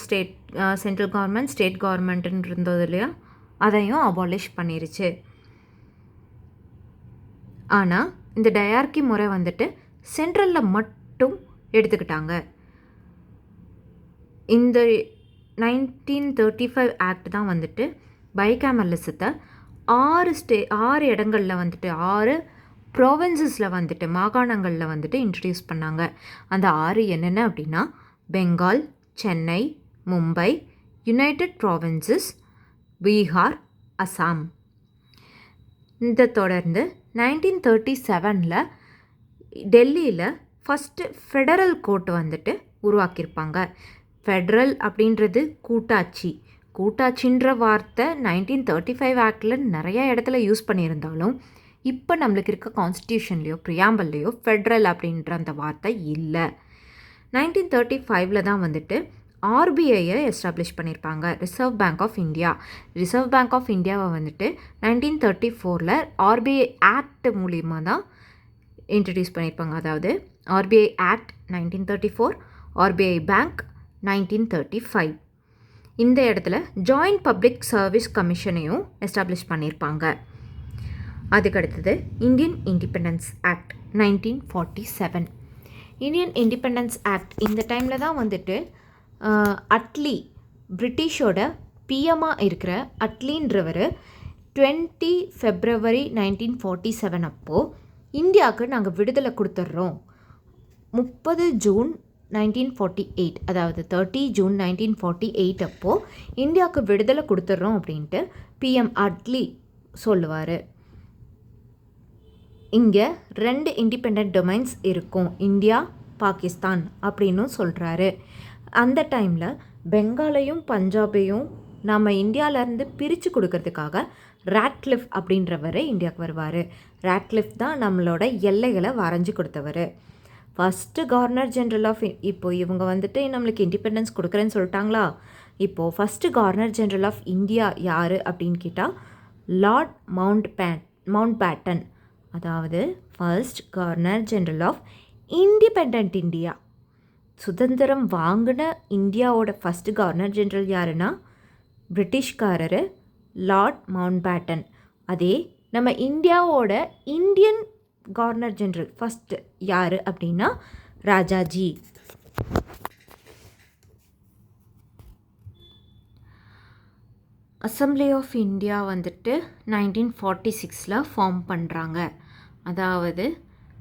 கவர்மெண்ட், ஸ்டேட் கவர்மெண்ட்டுன்னு இருந்தது இல்லையா, அதையும் அபாலிஷ் பண்ணிருச்சு. ஆனால் இந்த டயார்கி முறை வந்துட்டு சென்ட்ரலில் மட்டும் எடுத்துக்கிட்டாங்க. இந்த 1935 ஆக்ட் தான் வந்துட்டு பைகேமரலிசத்தை 6 இடங்களில் வந்துட்டு 6 ப்ராவின்சஸில் வந்துட்டு மாகாணங்களில் வந்துட்டு இன்ட்ரடியூஸ் பண்ணாங்க. அந்த 6 என்னென்ன அப்படின்னா பெங்கால், சென்னை, மும்பை, யுனைடெட் ப்ராவின்சஸ், பீகார், அசாம். இதை தொடர்ந்து 1937 டெல்லியில் ஃபஸ்ட்டு ஃபெடரல் கோர்ட் வந்துட்டு உருவாக்கியிருப்பாங்க. ஃபெடரல் அப்படின்றது கூட்டாட்சின்ற வார்த்தை 1935 ஆக்டில் நிறையா இடத்துல யூஸ் பண்ணியிருந்தாலும் இப்போ நம்மளுக்கு இருக்க கான்ஸ்டியூஷன்லேயோ ப்ரியாம்பல்லையோ ஃபெட்ரல் அப்படின்ற அந்த வார்த்தை இல்லை. 1935 தான் வந்துட்டு ஆர்பிஐயை எஸ்டாப்ளிஷ் பண்ணியிருப்பாங்க, reserve bank of India. Reserve bank of இந்தியாவை வந்துட்டு 1934 ஆர்பிஐ ஆக்ட் மூலிமா தான் இன்ட்ரடியூஸ் பண்ணியிருப்பாங்க. அதாவது ஆர்பிஐ ஆக்ட் 1934, ஆர்பிஐ பேங்க் 1935. இந்த இடத்துல ஜாயிண்ட் பப்ளிக் சர்வீஸ் கமிஷனையும் எஸ்டாப்ளிஷ் பண்ணியிருப்பாங்க. அதுக்கடுத்தது Indian independence act 1947. Indian independence act இந்த டைமில் தான் வந்துட்டு அட்லி, பிரிட்டிஷோட பிஎம்மாக இருக்கிற அட்லின்றவர் 20 February 1947 அப்போது இந்தியாவுக்கு நாங்கள் விடுதலை கொடுத்துட்றோம். 30 June 1948, அதாவது 30 June 1948 அப்போது இந்தியாவுக்கு விடுதலை கொடுத்துட்றோம் அப்படின்ட்டு பிஎம் அட்லி சொல்லுவார். இங்கே 2 இண்டிபெண்ட் டொமைன்ஸ் இருக்கும், இந்தியா பாகிஸ்தான் அப்படின்னும் சொல்கிறாரு. அந்த டைமில் பெங்காலையும் பஞ்சாபையும் நம்ம இந்தியாவிலேருந்து பிரித்து கொடுக்கறதுக்காக ராட்க்ளிஃப் அப்படின்றவர் இந்தியாவுக்கு வருவார். ராட்க்ளிஃப் தான் நம்மளோட எல்லைகளை வரைஞ்சி கொடுத்தவர். ஃபஸ்ட்டு கவர்னர் ஜென்ரல் ஆஃப் இப்போது இவங்க வந்துட்டு நம்மளுக்கு இண்டிபெண்டன்ஸ் கொடுக்குறேன்னு சொல்லிட்டாங்களா. இப்போது first governor general of India யார் அப்படின்னு கேட்டால் லார்ட் மவுண்ட் பேட்டன். அதாவது first governor general of independent India. சுதந்திரம் வாங்கின இந்தியாவோட ஃபஸ்ட்டு கவர்னர் ஜென்ரல் யாருன்னா பிரிட்டிஷ்காரர் லார்ட் மவுண்ட் பேட்டன். அதே நம்ம இந்தியாவோட இந்தியன் கவர்னர் ஜென்ரல் ஃபஸ்ட்டு யார் அப்படின்னா ராஜாஜி. அசம்பிளி ஆஃப் இந்தியா வந்துட்டு 1946 ஃபார்ம் பண்ணுறாங்க. அதாவது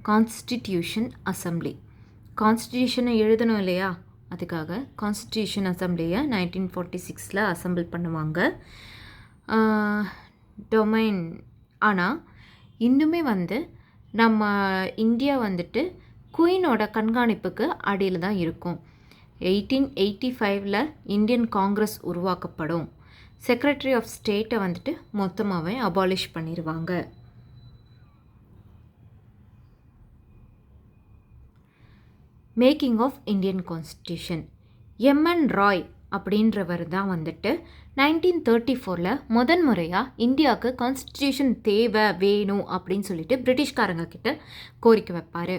கான்ஸ்டிடியூஷன் அசம்பிளி. கான்ஸ்டிடியூஷனை எழுதணும் இல்லையா, அதுக்காக கான்ஸ்டிடியூஷன் அசம்பிளியை 1946 அசம்பிள் பண்ணுவாங்க. டொமைன் ஆனால் இன்னுமே வந்து நம்ம இந்தியா வந்துட்டு குயினோட கண்காணிப்புக்கு அடியில் தான் இருக்கும். 1885 இந்தியன் காங்கிரஸ் உருவாக்கப்படும். செக்ரட்டரி ஆஃப் ஸ்டேட்டை வந்துட்டு மொத்தமாகவே அபாலிஷ் பண்ணிடுவாங்க. Making of Indian constitution. M N Roy அப்படின்றவர் தான் வந்துட்டு 1934 முதன் முறையாக இந்தியாவுக்கு கான்ஸ்டியூஷன் தேவை வேணும் அப்படின்னு சொல்லிட்டு பிரிட்டிஷ்காரங்க கிட்ட கோரிக்கை வைப்பார்.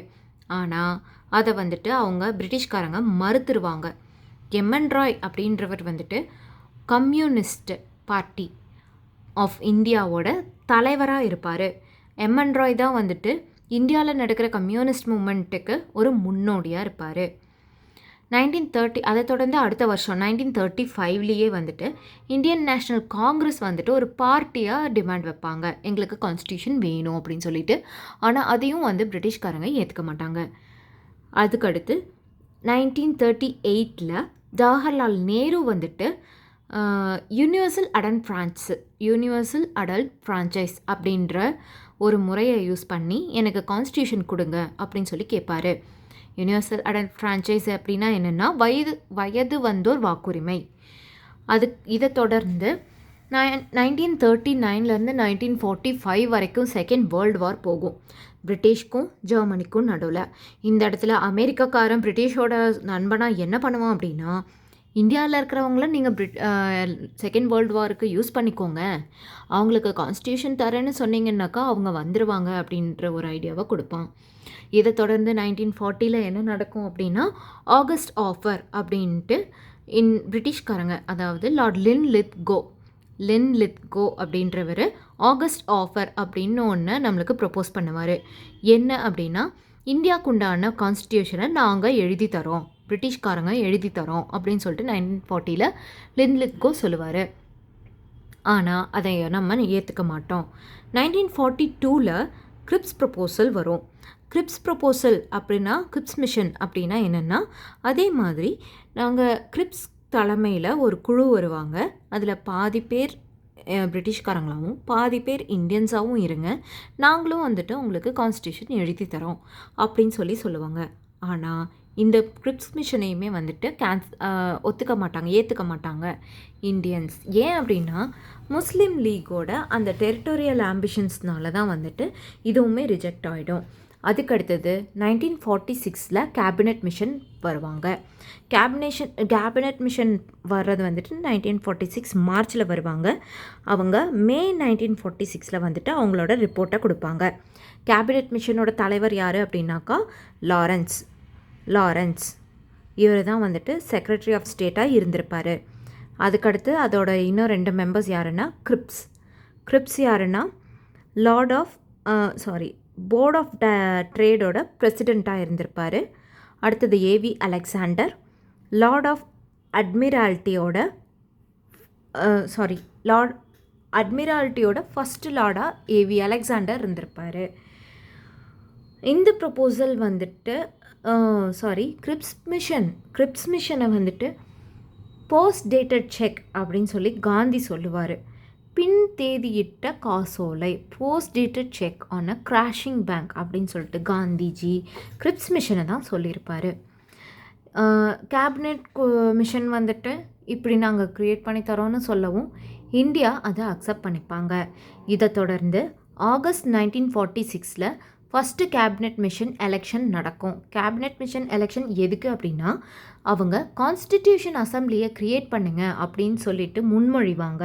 ஆனால் அதை வந்துட்டு அவங்க பிரிட்டிஷ்காரங்க மறுத்துருவாங்க. எம்என் ராய் அப்படின்றவர் வந்துட்டு கம்யூனிஸ்ட் பார்ட்டி ஆஃப் இந்தியாவோட தலைவராக இருப்பார். எம்என் ராய் தான் வந்துட்டு இந்தியாவில் நடக்கிற கம்யூனிஸ்ட் மூமெண்ட்டுக்கு ஒரு முன்னோடியாக இருப்பார். 1930 அதை தொடர்ந்து அடுத்த வருஷம் 1935 வந்துட்டு இந்தியன் நேஷ்னல் காங்கிரஸ் வந்துட்டு ஒரு பார்ட்டியாக டிமாண்ட் வைப்பாங்க, எங்களுக்கு கான்ஸ்டியூஷன் வேணும் அப்படின்னு சொல்லிட்டு. ஆனால் அதையும் வந்து பிரிட்டிஷ்காரங்க ஏற்றுக்க மாட்டாங்க. அதுக்கடுத்து 1938 ஜவஹர்லால் நேரு வந்துட்டு யூனிவர்சல் அடல்ட் ஃப்ரான்ச்சைஸ் அப்படின்ற ஒரு முறையை யூஸ் பண்ணி எனக்கு கான்ஸ்டியூஷன் கொடுங்க அப்படின்னு சொல்லி கேட்பார். யூனிவர்சல் அடல்ட் ஃப்ரான்ச்சைஸ் அப்படின்னா என்னென்னா வயது வந்தோர் வாக்குரிமை. இதை தொடர்ந்து 1939 1945 வரைக்கும் செகண்ட் வேர்ல்டு வார் போகும், பிரிட்டிஷ்க்கும் ஜெர்மனிக்கும் நடுவில். இந்த இடத்துல அமெரிக்காக்காரன் பிரிட்டிஷோட நண்பனாக என்ன பண்ணுவான் அப்படின்னா, இந்தியாவில் இருக்கிறவங்கள நீங்கள் செகண்ட் வேர்ல்டு வாருக்கு யூஸ் பண்ணிக்கோங்க, அவங்களுக்கு கான்ஸ்டியூஷன் தரேன்னு சொன்னீங்கன்னாக்கா அவங்க வந்துடுவாங்க அப்படின்ற ஒரு ஐடியாவை கொடுப்பான். இதை தொடர்ந்து 1940 என்ன நடக்கும் அப்படின்னா, ஆகஸ்ட் ஆஃபர் அப்படின்ட்டு பிரிட்டிஷ்காரங்க, அதாவது லார்ட் லின் லித்கோ அப்படின்றவர் ஆகஸ்ட் ஆஃபர் அப்படின்னு ஒன்று நம்மளுக்கு ப்ரப்போஸ் பண்ணுவார். என்ன அப்படின்னா, இந்தியாவுக்குண்டான கான்ஸ்டியூஷனை நாங்கள் எழுதி தரோம், பிரிட்டிஷ்காரங்க எழுதி தரோம் அப்படின்னு சொல்லிட்டு 1940 லின் லித்கோ சொல்லுவார். ஆனால் அதை நம்ம ஏற்றுக்க மாட்டோம். 1942 கிரிப்ஸ் ப்ரப்போசல் வரும். கிரிப்ஸ் ப்ரப்போசல் அப்படின்னா, கிரிப்ஸ் மிஷன் அப்படின்னா என்னென்னா, அதே மாதிரி நாங்கள் கிரிப்ஸ் தலைமையில் ஒரு குழு வருவாங்க, அதில் பாதி பேர் பிரிட்டிஷ்காரங்களாகவும் பாதி பேர் இந்தியன்ஸாகவும் இருங்க, நாங்களும் வந்துட்டு உங்களுக்கு கான்ஸ்டியூஷன் எழுதி தரோம் அப்படின்னு சொல்லுவாங்க. ஆனால் இந்த கிரிப்ஸ் மிஷனையுமே வந்துட்டு ஏற்றுக்க மாட்டாங்க இந்தியன்ஸ். ஏன் அப்படின்னா, முஸ்லீம் லீகோட அந்த டெரிட்டோரியல் ஆம்பிஷன்ஸ்னால தான் வந்துட்டு இதுவுமே ரிஜெக்ட் ஆகிடும். அதுக்கடுத்தது 1946 கேபினட் மிஷன் வருவாங்க. கேபினட் மிஷன் வர்றது வந்துட்டு 1946 மார்ச்சில் வருவாங்க. அவங்க மே 1946 வந்துட்டு அவங்களோட ரிப்போர்ட்டை கொடுப்பாங்க. கேபினட் மிஷனோட தலைவர் யார் அப்படின்னாக்கா லாரன்ஸ். இவர் தான் வந்துட்டு செக்ரட்டரி ஆஃப் ஸ்டேட்டாக இருந்திருப்பார். அதுக்கடுத்து அதோட இன்னும் 2 மெம்பர்ஸ் யாருன்னா கிரிப்ஸ் யாருன்னா போர்ட் ஆஃப் ட்ரேடோட பிரசிடெண்ட்டாக இருந்திருப்பார். அடுத்தது AV Alexander, Lord அட்மிரால்ட்டியோட first லார்டாக AV Alexander இருந்திருப்பார். இந்த ப்ரப்போசல் வந்துட்டு கிரிப்ஸ் மிஷனை வந்துட்டு போஸ்ட் டேட்டட் செக் அப்படின்னு சொல்லி காந்தி சொல்லுவார். பின் தேதியிட்ட காசோலை, post dated check on a crashing bank அப்படின்னு சொல்லிட்டு காந்திஜி கிரிப்ஸ் மிஷனை தான் சொல்லியிருப்பார். கேபினெட் மிஷன் வந்துட்டு இப்படி நாங்கள் க்ரியேட் பண்ணி தரோன்னு சொல்லவும் இந்தியா அதை அக்செப்ட் பண்ணிப்பாங்க. இதை தொடர்ந்து August 1946 first cabinet mission election நடக்கும். கேபினெட் மிஷன் எலெக்ஷன் எதுக்கு அப்படின்னா, அவங்க கான்ஸ்டிடியூஷன் அசம்பிளியை க்ரியேட் பண்ணுங்க அப்படின்னு சொல்லிட்டு முன்மொழிவாங்க.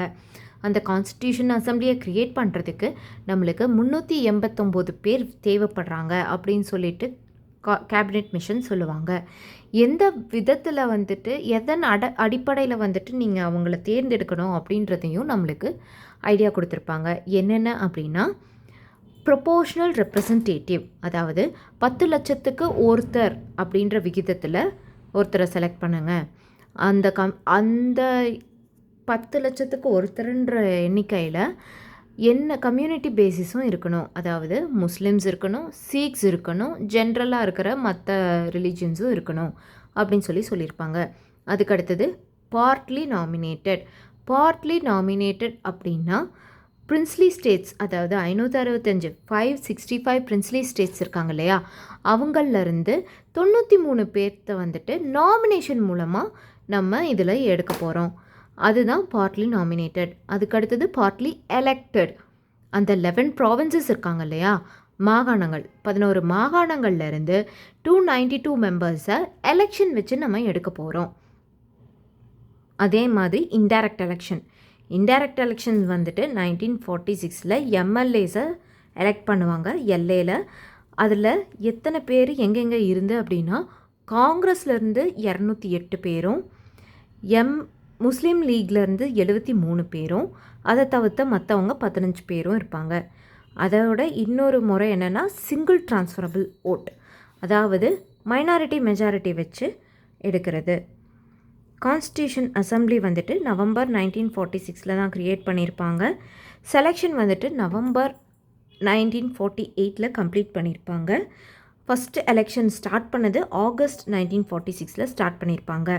அந்த கான்ஸ்டிடியூஷன் அசம்பிளியை க்ரியேட் பண்ணுறதுக்கு நம்மளுக்கு 389 பேர் தேவைப்படுறாங்க அப்படின்னு சொல்லிட்டு கேபினெட் மிஷன் சொல்லுவாங்க. எந்த விதத்தில் வந்துட்டு எதன் அடிப்படையில் வந்துட்டு நீங்கள் அவங்கள தேர்ந்தெடுக்கணும் அப்படின்றதையும் நம்மளுக்கு ஐடியா கொடுத்துருப்பாங்க. என்னென்ன அப்படின்னா, ப்ரொபோஷ்னல் ரெப்ரசன்டேட்டிவ், அதாவது 10 லட்சத்துக்கு ஒருத்தர் அப்படின்ற விகிதத்தில் ஒருத்தரை செலக்ட் பண்ணுங்க. அந்த 10 லட்சத்துக்கு ஒருத்தருன்ற எண்ணிக்கையில் என்ன கம்யூனிட்டி பேசிஸும் இருக்கணும். அதாவது முஸ்லிம்ஸ் இருக்கணும், சீக்ஸ் இருக்கணும், ஜென்ரலாக இருக்கிற மற்ற ரிலீஜியன்ஸும் இருக்கணும் அப்படின்னு சொல்லியிருப்பாங்க. அதுக்கு அடுத்தது பார்ட்லி நாமினேட்டட் அப்படின்னா பிரின்ஸ்லி ஸ்டேட்ஸ், அதாவது 565 பிரின்ஸ்லி ஸ்டேட்ஸ் இருக்காங்க இல்லையா, அவங்கள்லேருந்து 93 பேர்த்த வந்துட்டு நாமினேஷன் மூலமாக நம்ம இதில் எடுக்க போகிறோம். அதுதான் பார்ட்லி நாமினேட்டட். அதுக்கு அடுத்தது பார்ட்லி எலெக்டட். அந்த 11 ப்ராவின்சஸ் இருக்காங்க இல்லையா, மாகாணங்கள், 11 மாகாணங்கள்லேருந்து 292 மெம்பர்ஸை எலெக்ஷன் வச்சு நம்ம எடுக்க போகிறோம். அதே மாதிரி இன்டைரக்ட் எலெக்ஷன் வந்துட்டு 1946 எம்எல்ஏஸை எலெக்ட் பண்ணுவாங்க எல்ஏல. அதில் எத்தனை பேர் எங்கெங்கே இருந்து அப்படின்னா, காங்கிரஸ்லேருந்து 208 பேரும், முஸ்லீம் லீக்லேருந்து 73 பேரும், அதை தவிர்த்த மற்றவங்க 15 பேரும் இருப்பாங்க. அதோட இன்னொரு முறை என்னென்னா சிங்கிள் ட்ரான்ஸ்ஃபரபிள் ஓட், அதாவது மைனாரிட்டி மெஜாரிட்டி வச்சு எடுக்கிறது. கான்ஸ்டியூஷன் அசம்பிளி வந்துட்டு நவம்பர் 1946 தான் க்ரியேட் பண்ணியிருப்பாங்க. செலெக்ஷன் வந்துட்டு நவம்பர் 1948 கம்ப்ளீட் பண்ணியிருப்பாங்க. ஃபஸ்ட்டு எலெக்ஷன் ஸ்டார்ட் பண்ணது ஆகஸ்ட் 1946 ஸ்டார்ட் பண்ணியிருப்பாங்க.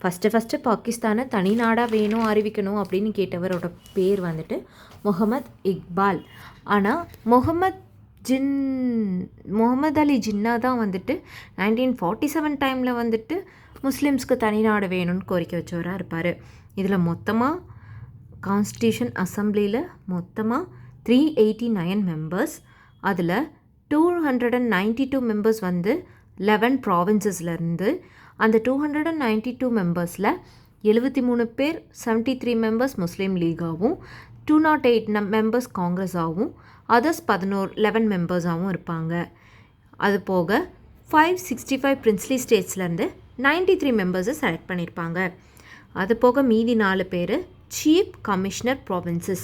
ஃபஸ்ட்டு பாகிஸ்தானை தனி நாடாக வேணும் அறிவிக்கணும் அப்படின்னு கேட்டவரோட பேர் வந்துட்டு முகமது இக்பால். ஆனால் முகமது அலி ஜின்னா தான் வந்துட்டு 1947 டைமில் வந்துட்டு முஸ்லீம்ஸ்க்கு தனி நாடு வேணும்னு கோரிக்கை வச்சவராக இருப்பார். இதில் மொத்தமாக கான்ஸ்டியூஷன் அசம்பிளியில் மொத்தமாக 389 மெம்பர்ஸ், அதில் 292 மெம்பர்ஸ் வந்து 11 ப்ராவின்சஸ்லேருந்து, அந்த 292 மெம்பர்ஸில் 73 பேர் 73 மெம்பர்ஸ் முஸ்லீம் லீகாகவும், 208 மெம்பர்ஸ் காங்கிரஸாகவும், அதர்ஸ் 11 மெம்பர்ஸாகவும் இருப்பாங்க. அது போக 565 பிரின்ஸ்லி ஸ்டேட்ஸ்லேருந்து 93 மெம்பர்ஸை செலக்ட் பண்ணியிருப்பாங்க. அது போக மீதி 4 பேர் சீஃப் கமிஷனர் ப்ராவின்சஸ்.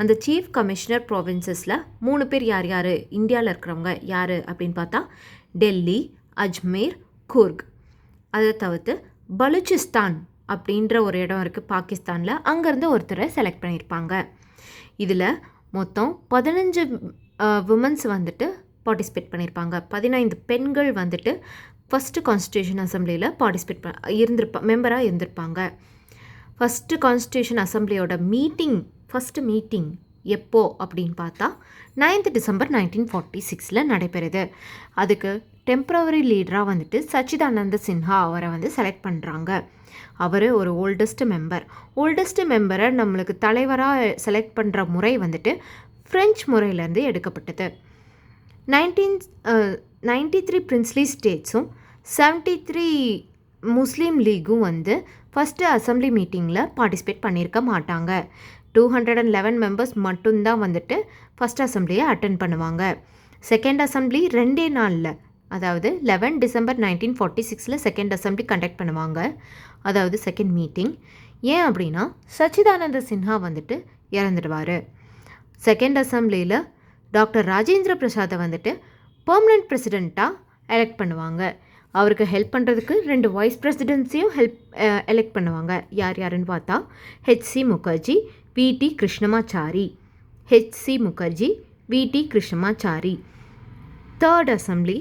அந்த சீஃப் கமிஷனர் ப்ராவின்சஸில் 3 பேர் யார் இந்தியாவில் இருக்கிறவங்க யார் அப்படின்னு பார்த்தா டெல்லி, அஜ்மீர், கூர்க். அதை தவிர்த்து பலுச்சிஸ்தான் அப்படின்ற ஒரு இடம் இருக்குது பாகிஸ்தானில், அங்கேருந்து ஒருத்தரை செலக்ட் பண்ணியிருப்பாங்க. இதில் மொத்தம் 15 விமன்ஸ் வந்துட்டு பார்ட்டிசிபேட் பண்ணியிருப்பாங்க. 15 பெண்கள் வந்துட்டு ஃபஸ்ட்டு கான்ஸ்டியூஷன் அசம்பிளியில் மெம்பராக இருந்திருப்பாங்க. ஃபஸ்ட்டு கான்ஸ்டியூஷன் அசம்பிளியோட ஃபஸ்ட்டு மீட்டிங் எப்போ அப்படின்னு பார்த்தா 9th டிசம்பர் 1946 நடைபெறுது. அதுக்கு டெம்பரவரி லீடராக வந்துட்டு சச்சிதானந்த சின்ஹா அவரை வந்து செலக்ட் பண்ணுறாங்க. அவர் ஒரு ஓல்டஸ்ட் மெம்பரை நம்மளுக்கு தலைவராக செலக்ட் பண்ணுற முறை வந்துட்டு ஃப்ரெஞ்ச் முறையிலேருந்து எடுக்கப்பட்டது. 93 பிரின்ஸ்லி ஸ்டேட்ஸும் 73 முஸ்லீம் லீகும் வந்து ஃபஸ்ட்டு அசம்பிளி மீட்டிங்கில் பார்ட்டிசிபேட் பண்ணியிருக்க மாட்டாங்க. 211 மெம்பர்ஸ் மட்டும்தான் வந்துட்டு ஃபஸ்ட் அசம்பிளியை அட்டென்ட் பண்ணுவாங்க. செகண்ட் அசம்பிளி 2 நாளில், அதாவது 11 டிசம்பர் 1946 செகண்ட் அசம்பிளி கண்டக்ட் பண்ணுவாங்க, அதாவது செகண்ட் மீட்டிங். ஏன் அப்படின்னா சச்சிதானந்த சின்ஹா வந்துட்டு இறந்துடுவார். செகண்ட் அசம்பிளியில் டாக்டர் ராஜேந்திர பிரசாத்தை வந்துட்டு பெர்மனன்ட் பிரசிடெண்ட்டாக எலெக்ட் பண்ணுவாங்க. அவருக்கு ஹெல்ப் பண்ணுறதுக்கு 2 வைஸ் பிரசிடென்ட்ஸையும் எலெக்ட் பண்ணுவாங்க. யாருன்னு பார்த்தா ஹெச்சி முகர்ஜி, விடி கிருஷ்ணமாச்சாரி. தேர்ட் அசம்பிளி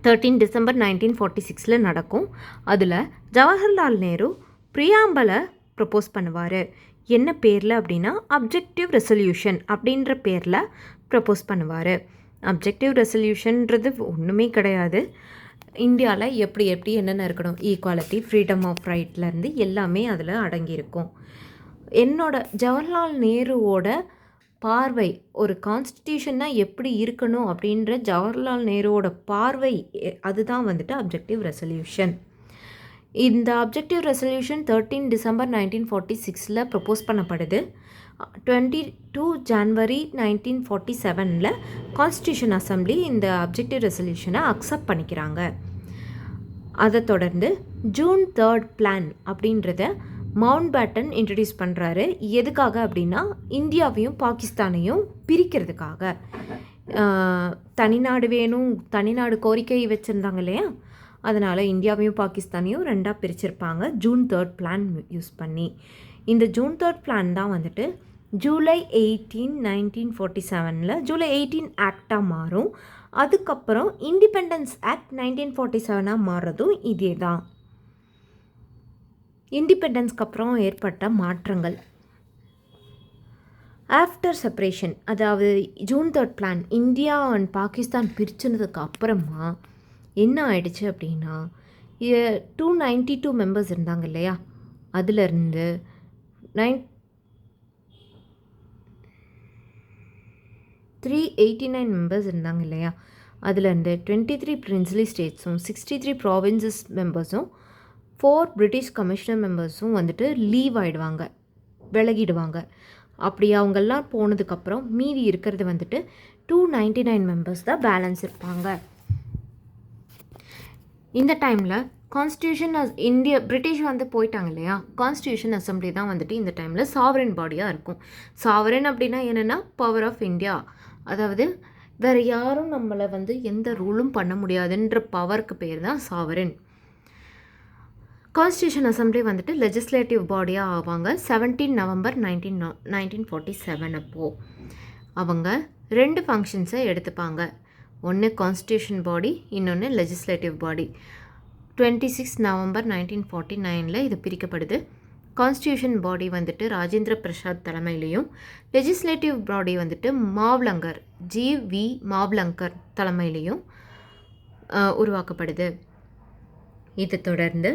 13 டிசம்பர் 1946 நடக்கும். அதில் ஜவஹர்லால் நேரு பிரியாம்பலை ப்ரப்போஸ் பண்ணுவார். என்ன பேரில் அப்படின்னா அப்ஜெக்டிவ் ரெசல்யூஷன் அப்படின்ற பேரில் ப்ரப்போஸ் பண்ணுவார். அப்ஜெக்டிவ் ரெசல்யூஷன்ன்றது ஒன்றுமே கிடையாது. இந்தியாவில் எப்படி என்னென்ன இருக்கணும், ஈக்குவாலிட்டி, ஃப்ரீடம் ஆஃப் ரைட்லேருந்து எல்லாமே அதில் அடங்கியிருக்கும். ஜவஹர்லால் நேருவோட பார்வை, ஒரு கான்ஸ்டிடியூஷன்னா எப்படி இருக்கணும் அப்படின்ற ஜவஹர்லால் நேருவோட பார்வை அதுதான் வந்துட்டு அப்ஜெக்டிவ் ரெசல்யூஷன். இந்த அப்ஜெக்டிவ் ரெசல்யூஷன் 13 டிசம்பர் 1946 ப்ரப்போஸ் பண்ணப்படுது. 22 ஜான்வரி 1947 கான்ஸ்டியூஷன் அசம்பிளி இந்த அப்ஜெக்டிவ் ரெசல்யூஷனை அக்செப்ட் பண்ணிக்கிறாங்க. அதை தொடர்ந்து ஜூன் 3 பிளான் அப்படின்றத மவுண்ட் பேட்டன் இன்ட்ரடியூஸ் பண்ணுறாரு. எதுக்காக அப்படின்னா இந்தியாவையும் பாகிஸ்தானையும் பிரிக்கிறதுக்காக. தனிநாடு வேணும், தனிநாடு கோரிக்கை வச்சுருந்தாங்க இல்லையா, அதனால் இந்தியாவையும் பாகிஸ்தானையும் 2ஆக பிரிச்சிருப்பாங்க ஜூன் 3 பிளான் யூஸ் பண்ணி. இந்த ஜூன் 3 பிளான் தான் வந்துட்டு ஜூலை 18, 1947 ஜூலை 18 ஆக்டாக மாறும். அதுக்கப்புறம் இண்டிபெண்டன்ஸ் ஆக்ட் 1947 மாறுறதும் இதே தான். இண்டிபெண்டன்ஸ்க்கு அப்புறம் ஏற்பட்ட மாற்றங்கள். ஆஃப்டர் செப்பரேஷன், அதாவது June 3 plan India and Pakistan பிரிச்சுனதுக்கு அப்புறமா என்ன ஆயிடுச்சு அப்படின்னா 292 மெம்பர்ஸ் இருந்தாங்க இல்லையா, அதிலிருந்து 389 மெம்பர்ஸ் இருந்தாங்க இல்லையா, அதுலேருந்து 23 பிரின்ஸ்லி ஸ்டேட்ஸும் 63 ப்ராவின்சஸ் மெம்பர்ஸும் 4 பிரிட்டிஷ் கமிஷனர் மெம்பர்ஸும் வந்துட்டு லீவ் ஆகிடுவாங்க, விலகிடுவாங்க. அப்படி அவங்கெல்லாம் போனதுக்கப்புறம் மீதி இருக்கிறது வந்துட்டு 299 மெம்பர்ஸ் தான் பேலன்ஸ் இருப்பாங்க. இந்த டைமில் கான்ஸ்டியூஷன் பிரிட்டிஷ் வந்து போயிட்டாங்க இல்லையா, கான்ஸ்டியூஷன் அசம்பிளி தான் வந்துட்டு இந்த டைமில் சாவரன் பாடியாக இருக்கும். சாவரன் அப்படின்னா என்னென்னா பவர் ஆஃப் இந்தியா, அதாவது வேறு யாரும் நம்மளை வந்து எந்த ரூலும் பண்ண முடியாதுன்ற பவருக்கு பேர் தான் சாவரன். கான்ஸ்டியூஷன் அசம்பிளி வந்துட்டு லெஜிஸ்லேட்டிவ் பாடியாக ஆவாங்க 17 நவம்பர் 1947. அப்போது அவங்க 2 ஃபங்க்ஷன்ஸை எடுத்துப்பாங்க. ஒன்று கான்ஸ்டியூஷன் பாடி, இன்னொன்று லெஜிஸ்லேட்டிவ் பாடி. 26 நவம்பர் 1949 இது பிரிக்கப்படுது. கான்ஸ்டியூஷன் பாடி வந்துட்டு ராஜேந்திர பிரசாத் தலைமையிலையும், லெஜிஸ்லேட்டிவ் பாடி வந்துட்டு மாவ்லங்கர் GV மாவ்லங்கர் தலைமையிலையும் உருவாக்கப்படுது. இதை தொடர்ந்து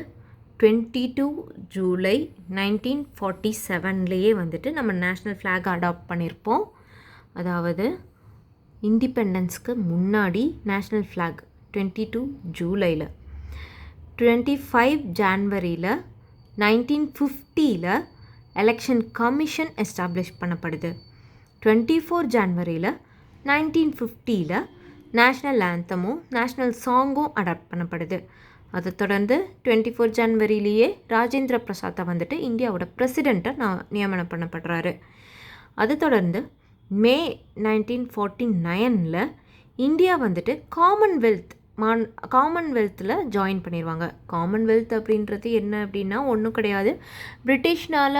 22 ஜூலை 1947 வந்துட்டு நம்ம நேஷ்னல் ஃப்ளாக் அடாப்ட் பண்ணியிருப்போம். அதாவது இண்டிபெண்டன்ஸ்க்கு முன்னாடி நேஷ்னல் ஃப்ளாக் 22 ஜூலையில். 25 ஜான்வரியில் 1950 எலெக்ஷன் கமிஷன் எஸ்டாப்ளிஷ் பண்ணப்படுது. 24 ஜான்வரியில் 1950 நேஷ்னல் ஆந்தமும் நேஷ்னல் சாங்கும் அடாப்ட் பண்ணப்படுது. அதை தொடர்ந்து 24 ஜான்வரியிலேயே ராஜேந்திர பிரசாத்தை வந்துட்டு இந்தியாவோட பிரசிடெண்ட்டை நியமனம் பண்ணப்படுறாரு. அது தொடர்ந்து மே 1949 இந்தியா வந்துட்டு காமன்வெல்த்தில் ஜாயின் பண்ணிடுவாங்க. காமன்வெல்த் அப்படின்றது என்ன அப்படின்னா ஒன்றும் கிடையாது, பிரிட்டிஷ்னால்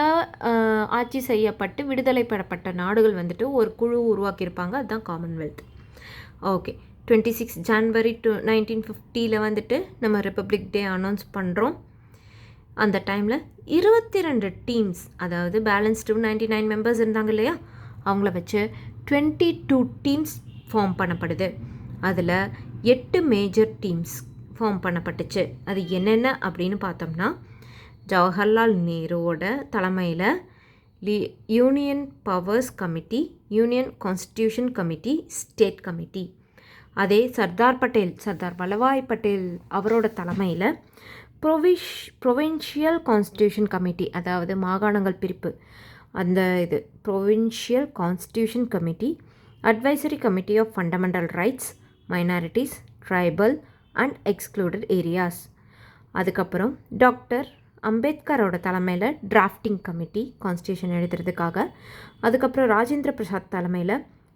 ஆட்சி செய்யப்பட்டு விடுதலை பெறப்பட்ட நாடுகள் வந்துட்டு ஒரு குழு உருவாக்கியிருப்பாங்க, அதுதான் காமன்வெல்த். ஓகே, 26 ஜான்வரி 1950 வந்துட்டு நம்ம ரிப்பப்ளிக் டே அனௌன்ஸ் பண்ணுறோம். அந்த டைமில் 22 டீம்ஸ், அதாவது பேலன்ஸ் 299 மெம்பர்ஸ் இருந்தாங்க இல்லையா, அவங்கள வச்சு 22 டீம்ஸ் ஃபார்ம் பண்ணப்படுது. அதில் 8 மேஜர் டீம்ஸ் ஃபார்ம் பண்ணப்பட்டுச்சு. அது என்னென்ன அப்படின்னு பார்த்தோம்னா, ஜவஹர்லால் நேருவோட தலைமையில் union powers committee, union constitution committee, state committee. அதே சர்தார் வல்லபாய் பட்டேல் அவரோட தலைமையில் ப்ரொவின்ஷியல் கான்ஸ்டியூஷன் கமிட்டி, அதாவது மாகாணங்கள் பிரிப்பு, அந்த இது provincial constitution committee, advisory committee of fundamental rights, minorities, tribal and excluded areas. அதுக்கப்புறம் டாக்டர் அம்பேத்கரோட தலைமையில் டிராஃப்டிங் கமிட்டி, கான்ஸ்டியூஷன் எழுதுறதுக்காக. அதுக்கப்புறம் ராஜேந்திர பிரசாத் தலைமையில்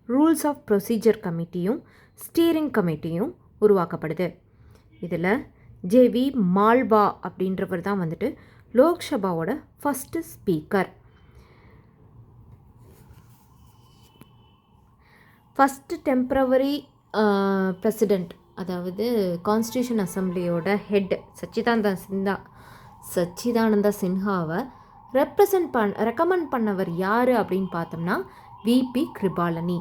ரூல்ஸ் ஆஃப் ப்ரொசீஜர் கமிட்டியும் ஸ்டீரிங் கமிட்டியும் உருவாக்கப்படுது. இதில் JV மால்பா அப்படின்றவர் தான் வந்துட்டு லோக்சபாவோட first speaker. First temporary president, அதாவது கான்ஸ்டியூஷன் அசம்பிளியோட ஹெட் சச்சிதானந்த சின்ஹாவை ரெக்கமெண்ட் பண்ணவர் யார் அப்படின்னு பார்த்தோம்னா விபி கிருபாலனி.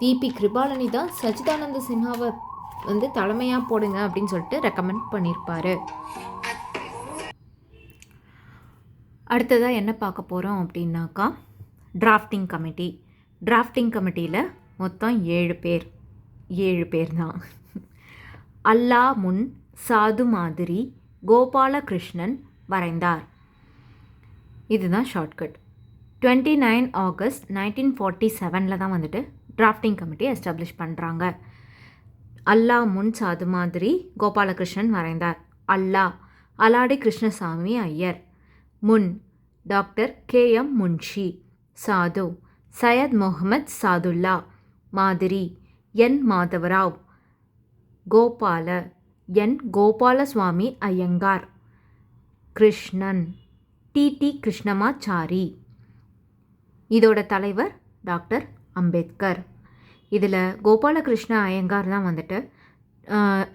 விபி கிருபாலனி தான் சச்சிதானந்த சின்ஹாவை வந்து தலைமையாக போடுங்க அப்படின்னு சொல்லிட்டு ரெக்கமெண்ட் பண்ணியிருப்பார். அடுத்ததாக என்ன பார்க்க போகிறோம் அப்படின்னாக்கா டிராஃப்டிங் கமிட்டி. டிராஃப்டிங் கமிட்டியில் மொத்தம் 7 பேர் தான். அல்லா முன் சாது மாதிரி கோபாலகிருஷ்ணன் வரைந்தார். இதுதான் ஷார்ட்கட். 29 ஆகஸ்ட் 1947 தான் வந்துட்டு டிராஃப்டிங் கமிட்டி எஸ்டாப்ளிஷ் பண்ணுறாங்க. அல்லா முன் சாது மாதிரி கோபாலகிருஷ்ணன் வரைந்தார். அல்லா அலாடி கிருஷ்ணசாமி ஐயர். முன் டாக்டர் KM முன்ஷி. சாது சையத் முகமது சாதுல்லா. மாதிரி N Madhavrao. Gopala N Gopalaswamy Iyengar. Krishnan TT Krishnamachari. இதோட தலைவர் டாக்டர் அம்பேத்கர். இதில் கோபாலகிருஷ்ண ஐயங்கார் தான் வந்துட்டு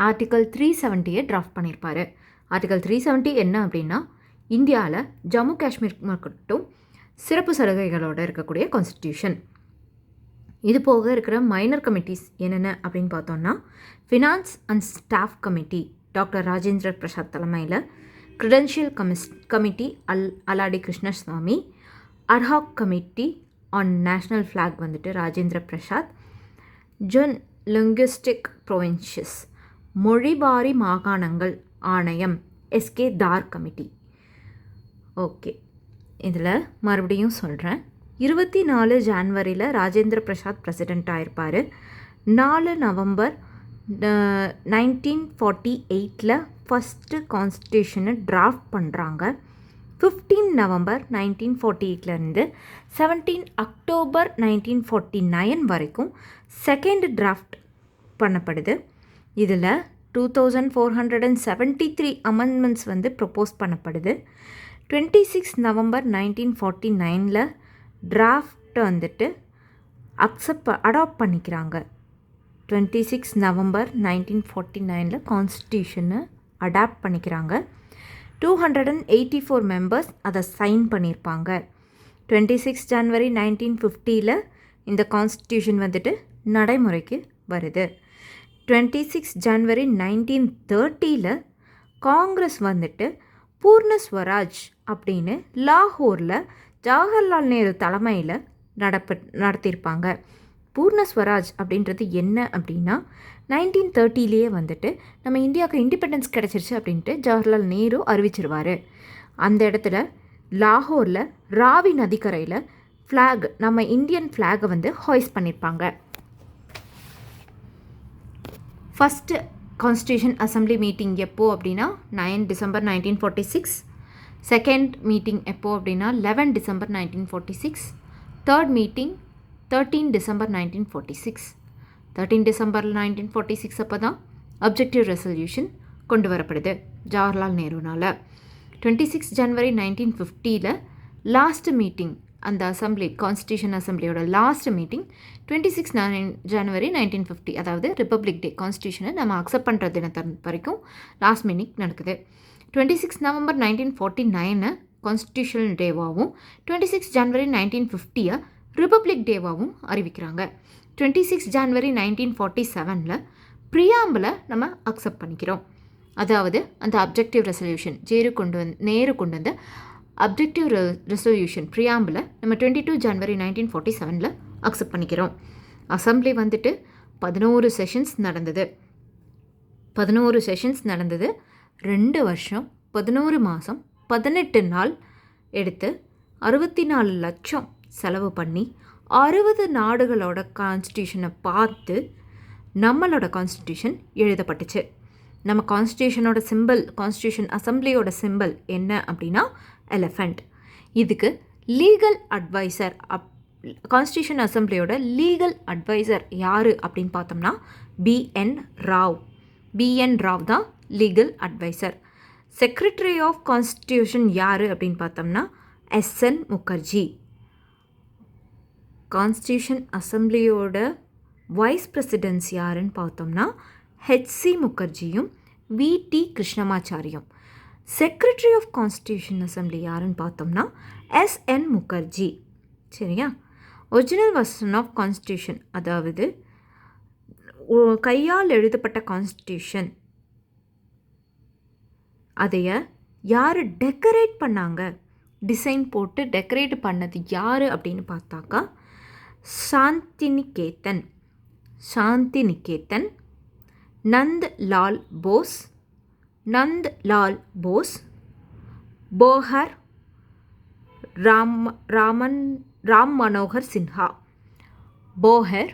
ஆர்டிக்கல் 370 டிராஃப்ட் பண்ணியிருப்பார். ஆர்டிக்கல் 370 என்ன அப்படின்னா இந்தியாவில் ஜம்மு காஷ்மீர் மட்டும் சிறப்பு சலுகைகளோடு இருக்கக்கூடிய கான்ஸ்டிடியூஷன். இது போக இருக்கிற மைனர் கமிட்டிஸ் என்னென்ன அப்படின்னு பார்த்தோன்னா finance and staff committee doctor Rajendra Prasad தலைமையில், credential committee Alladi Krishnaswamy, ad hoc committee on national flag வந்துட்டு ராஜேந்திர பிரசாத், ஜொன் லிங்குஸ்டிக் ப்ரொவின்சஸ் மொழிவாரி மாகாணங்கள் ஆணையம் SK தார் கமிட்டி. ஓகே, இதில் மறுபடியும் சொல்கிறேன். 24 ஜான்வரியில் ராஜேந்திர பிரசாத் பிரசிடெண்ட் ஆகிருப்பார். 4 நவம்பர் 1948 ஃபஸ்ட்டு கான்ஸ்டியூஷனை டிராஃப்ட் பண்ணுறாங்க. 15 நவம்பர் 1948 17 அக்டோபர் 1949 வரைக்கும் செகண்ட் டிராஃப்ட் பண்ணப்படுது. இதில் 2473 அமெண்ட்மெண்ட்ஸ் வந்து ப்ரொப்போஸ் பண்ணப்படுது. 26 நவம்பர் 1949 டிராஃப்ட் வந்துட்டு அடாப்ட் பண்ணிக்கிறாங்க. 26 நவம்பர் 1949 கான்ஸ்டியூஷனை அடாப்ட் பண்ணிக்கிறாங்க. 284 மெம்பர்ஸ் அதை சைன் பண்ணியிருப்பாங்க. 26 ஜனவரி 1950 இந்த கான்ஸ்டியூஷன் வந்துட்டு நடைமுறைக்கு வருது. 26 ஜனவரி 1930 காங்கிரஸ் வந்துட்டு பூர்ண ஸ்வராஜ் அப்படின்னு லாகூரில் ஜவஹர்லால் நேரு தலைமையில் நடத்தியிருப்பாங்க. பூர்ண ஸ்வராஜ் அப்படின்றது என்ன அப்படின்னா 1930 வந்துட்டு நம்ம இந்தியாவுக்கு இண்டிபெண்டன்ஸ் கிடச்சிருச்சு அப்படின்ட்டு ஜவஹர்லால் நேரு அறிவிச்சிருவார். அந்த இடத்துல லாகூரில் ராவி நதிக்கரையில் ஃப்ளாக், நம்ம இந்தியன் ஃப்ளாகை வந்து ஹாய்ஸ் பண்ணியிருப்பாங்க. ஃபஸ்ட்டு கான்ஸ்டியூஷன் அசம்பிளி மீட்டிங் எப்போ அப்படின்னா 9 டிசம்பர் 1946. செகண்ட் மீட்டிங் எப்போ அப்படின்னா 11 December 1946. Third meeting 13 December 1946. 13 December 1946 அப்போ தான் அப்ஜெக்டிவ் ரெசல்யூஷன் கொண்டு வரப்படுது ஜவஹர்லால் நேருனால். 26 ஜனவரி 1950 லாஸ்ட் மீட்டிங், அந்த அசம்பிளி கான்ஸ்டியூஷன் அசம்பிளியோட லாஸ்ட் மீட்டிங் 26 ஜனவரி 1950, அதாவது ரிப்பப்ளிக் டே, கான்ஸ்டியூஷனை நம்ம அக்செப்ட் பண்ணுற தினத்தன் வரைக்கும் லாஸ்ட் மீட்டிங் நடக்குது. 26 நவம்பர் 1949 கான்ஸ்டியூஷனல் டேவாகவும் 26 ஜனவரி 1950 ரிப்பப்ளிக் டேவாகவும் அறிவிக்கிறாங்க. 26 ஜனவரி 1947 ப்ரியாம்பிளை நம்ம அக்செப்ட் பண்ணிக்கிறோம். அதாவது அந்த அப்ஜெக்டிவ் ரெசல்யூஷன் நேரு கொண்டு வந்த அப்ஜெக்டிவ் ரெசல்யூஷன் ப்ரியாம்பிளை நம்ம 22 ஜனவரி 1947 அக்செப்ட் பண்ணிக்கிறோம். அசம்பிளி வந்துட்டு 11 செஷன்ஸ் நடந்தது. 2 வருஷம் 11 மாதம் 18 நாள் எடுத்து 64 லட்சம் செலவு பண்ணி 60 நாடுகளோட கான்ஸ்டியூஷனை பார்த்து நம்மளோட கான்ஸ்டியூஷன் எழுதப்பட்டுச்சு. நம்ம கான்ஸ்டியூஷனோட சிம்பிள், கான்ஸ்டியூஷன் அசம்பிளியோட சிம்பிள் என்ன அப்படின்னா எலிஃபண்ட். இதுக்கு லீகல் அட்வைசர், கான்ஸ்டியூஷன் அசம்பிளியோட லீகல் அட்வைசர் யார் அப்படின்னு பார்த்தோம்னா BN ராவ் தான் legal adviser. Secretary of constitution யார் அப்படின்னு பார்த்தோம்னா SN முகர்ஜி. கான்ஸ்டியூஷன் அசம்பிளியோட வைஸ் பிரசிடென்ட்ஸ் யாருன்னு பார்த்தோம்னா HC முகர்ஜியும் VT கிருஷ்ணமாச்சாரியும். செக்ரட்டரி ஆஃப் கான்ஸ்டியூஷன் அசம்பிளி யாருன்னு பார்த்தோம்னா எஸ்என் முகர்ஜி. சரியா? ஒரிஜினல் வெர்ஷன் ஆஃப் கான்ஸ்டியூஷன், அதாவது கையால் எழுதப்பட்ட கான்ஸ்டியூஷன், அதைய யார் டெக்கரேட் பண்ணாங்க, டிசைன் போட்டு டெக்கரேட் பண்ணது யார் அப்படின்னு பார்த்தாக்கா சாந்திநிகேதன். சாந்திநிகேதன், நந்த் லால் போஸ், நந்த் லால் போஸ், போஹர், ராம் மனோகர் சின்ஹா. போஹர்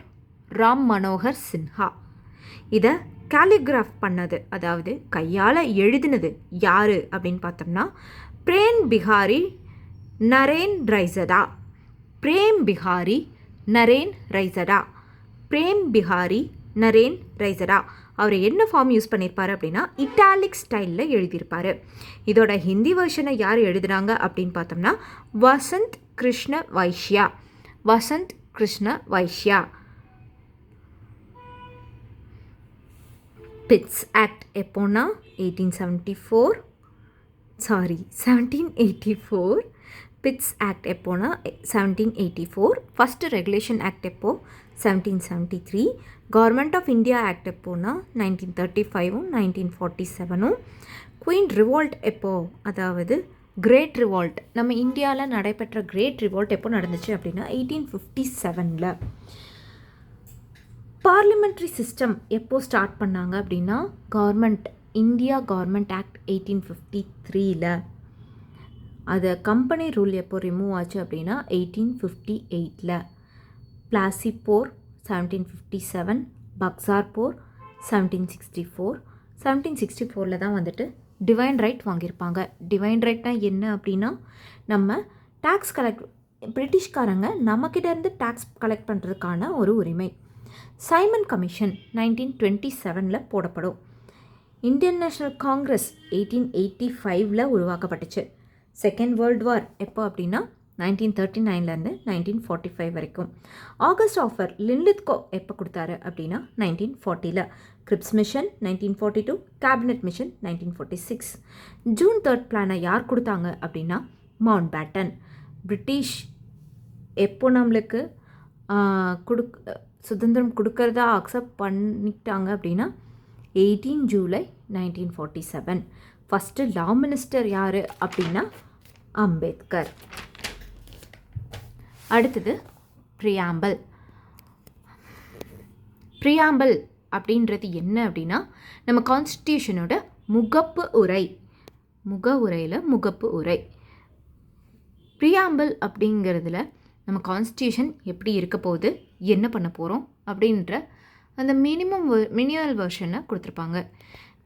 ராம் மனோகர் சின்ஹா. இதை கேலிகிராஃப் பண்ணது, அதாவது கையால் எழுதினது யார் அப்படின்னு பார்த்தோம்னா பிரேம் பிஹாரி நரேன் ரைசடா. பிரேம் பிஹாரி நரேன் ரைசடா. பிரேம் பிஹாரி நரேன் ரைசடா. அவர் என்ன ஃபார்ம் யூஸ் பண்ணியிருப்பார் அப்படின்னா இட்டாலிக் ஸ்டைலில் எழுதியிருப்பார். இதோட ஹிந்தி வெர்ஷனை யார் எழுதுனாங்க அப்படின்னு பார்த்தோம்னா வசந்த் கிருஷ்ண வைஷ்யா. வசந்த் கிருஷ்ண வைஷ்யா. பிட்ஸ் ஆக்ட் எப்போனா 1784. பிட்ஸ் ஆக்ட் எப்போனா 1784. ஃபஸ்ட்டு ரெகுலேஷன் ஆக்ட் எப்போ 1773. கவர்மெண்ட் ஆஃப் இந்தியா ஆக்ட் எப்போனா 1935ம் 1947ம். குயின் ரிவால்ட் எப்போ, அதாவது கிரேட் ரிவால்ட், நம்ம இந்தியாவில் நடைபெற்ற கிரேட் ரிவால்ட் எப்போ நடந்துச்சு அப்படின்னா 1857. பார்லிமெண்ட்ரி சிஸ்டம் எப்போ ஸ்டார்ட் பண்ணாங்க அப்படின்னா இந்தியா கவர்மெண்ட் ஆக்ட் 1853. அது கம்பெனி ரூல் எப்போ ரிமூவ் ஆச்சு அப்படின்னா 1858. பிளாசி போர் 1757, பக்சார் போர் 1764. 1764 தான் வந்துட்டு டிவைன் ரைட் வாங்கியிருப்பாங்க. டிவைன் ரைட்னா என்ன அப்படின்னா நம்ம டேக்ஸ் பிரிட்டிஷ்காரங்க நம்மக்கிட்டேருந்து டேக்ஸ் கலெக்ட் பண்ணுறதுக்கான ஒரு உரிமை. சைமன் கமிஷன் 1927 போடப்படும். இந்தியன் நேஷனல் காங்கிரஸ் 1885 உருவாக்கப்பட்டுச்சு. செகண்ட் வேர்ல்டு வார் எப்போ அப்படின்னா 1939 1945 வரைக்கும். ஆகஸ்ட் ஆஃபர் லின்லித்கோ எப்போ கொடுத்தாரு அப்படின்னா 1940. Grips mission 1942, cabinet mission 1946. June 3 பிளானை யார் கொடுத்தாங்க அப்படின்னா மவுண்ட் பேட்டன். பிரிட்டிஷ் எப்போ நம்மளுக்கு சுதந்திரம் கொடுக்கறதா அக்செப்ட் பண்ணிட்டாங்க அப்படின்னா 18 ஜூலை 1947. ஃபஸ்ட்டு லா மினிஸ்டர் யார் அப்படின்னா அம்பேத்கர். அடுத்தது ப்ரியாம்பிள். ப்ரியாம்பிள் அப்படின்றது என்ன அப்படின்னா நம்ம கான்ஸ்டியூஷனோட முகப்பு உரை. முகப்பு உரை. ப்ரியாம்பிள் அப்படிங்கிறதுல நம்ம கான்ஸ்டியூஷன் எப்படி இருக்க போகுது, என்ன பண்ண போகிறோம் அப்படின்ற அந்த மினிமல் வெர்ஷனை கொடுத்துருப்பாங்க.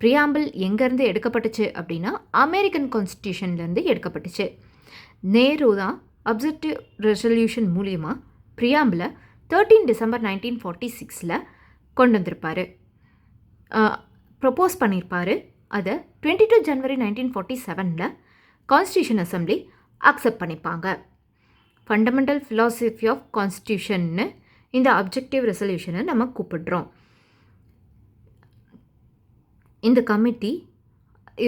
ப்ரியாம்பிள் எங்கேருந்து எடுக்கப்பட்டுச்சு அப்படின்னா அமெரிக்கன் கான்ஸ்டியூஷன்லேருந்து எடுக்கப்பட்டுச்சு. நேரு தான் அப்ஜெக்டிவ் ரெசல்யூஷன் மூலிமா ப்ரியாம்பிளை 13 டிசம்பர் 1946 கொண்டு வந்திருப்பார், ப்ரப்போஸ் பண்ணியிருப்பார். அதை 22 ஜனவரி 1947 கான்ஸ்டியூஷன் அசம்பிளி அக்செப்ட் பண்ணிப்பாங்க. ஃபண்டமெண்டல் ஃபிலாசபி ஆஃப் கான்ஸ்டியூஷன்னு இந்த அப்ஜெக்டிவ் ரெசல்யூஷனை நம்ம கூப்பிடுறோம். இந்த கமிட்டி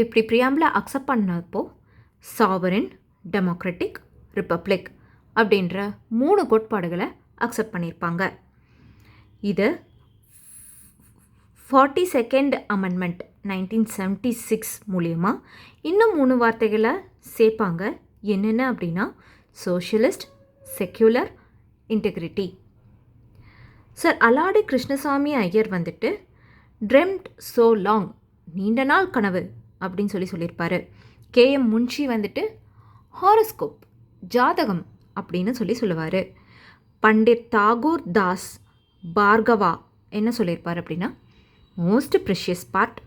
இப்படி ப்ரியாம்பிளை அக்செப்ட் பண்ணப்போ சாவரின், டெமோக்ராட்டிக், ரிப்பப்ளிக் அப்படின்ற 3 கோட்பாடுகளை அக்செப்ட் பண்ணியிருப்பாங்க. இது 42nd அமெண்ட்மெண்ட் 1976 மூலயமா இன்னும் 3 வார்த்தைகளை சேர்ப்பாங்க. என்னென்ன அப்படின்னா socialist, secular, integrity. Sir Alladi Krishnaswamy Iyer termed ட்ரெம்ட் ஸோ லாங், நீண்ட நாள் கனவு அப்படின்னு சொல்லியிருப்பார். கேஎம் முன்ஷி வந்துட்டு ஹாரோஸ்கோப், ஜாதகம் அப்படின்னு சொல்லுவார். பண்டிட் தாகூர் தாஸ் பார்கவா என்ன சொல்லியிருப்பார் அப்படின்னா most precious part,